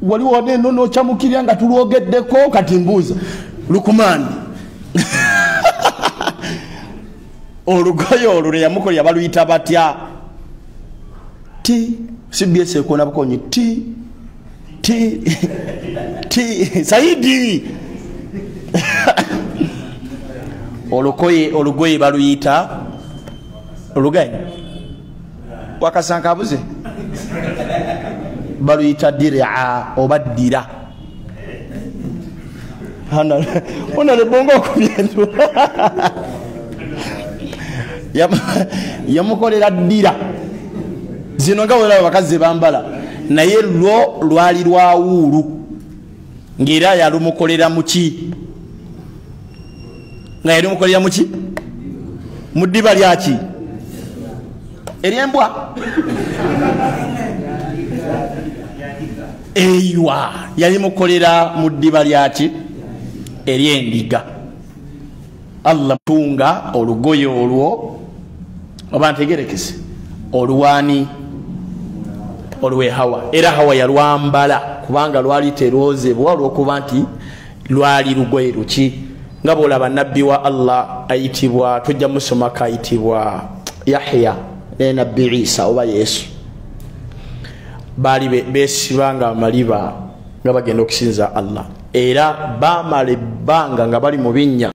Waliwo neno nokyamukirya nga tulwogeddeko kati mbuuza Lukumani. Olugoye olwo yamukolera baluyita batya? CBS ekona bakonyi Saidi. Olugoye baluyita olugaye wakasanka abuze baluyita dir'a oba ddira. Ona le bongo okubyentu yamukolera ddira zino nga wera abakazi bambala, naye lwo lwali lwa wuulu ng'era yalumukolera muki? Nga yalumukolera muki? Mu ddiba lyaki? Eryembwa? Eywa yalimukolera mu ddiba lyaki? Eryendiga. Allah tunga olugoye olwo oba ntegerekese olwani olwe Hawa, era Hawa yalwambala kubanga lwali terwozebwa olw'okuba nti lwali lugoye luki. Nga bw'olaba nabbi wa Allah ayitibwa, tujja musomako ayitibwa Yahya ne nabbi Isa oba Yesu, baali beesibanga amaliba nga bagenda okusinza Allah, era baamala ebbanga nga bali mu binnya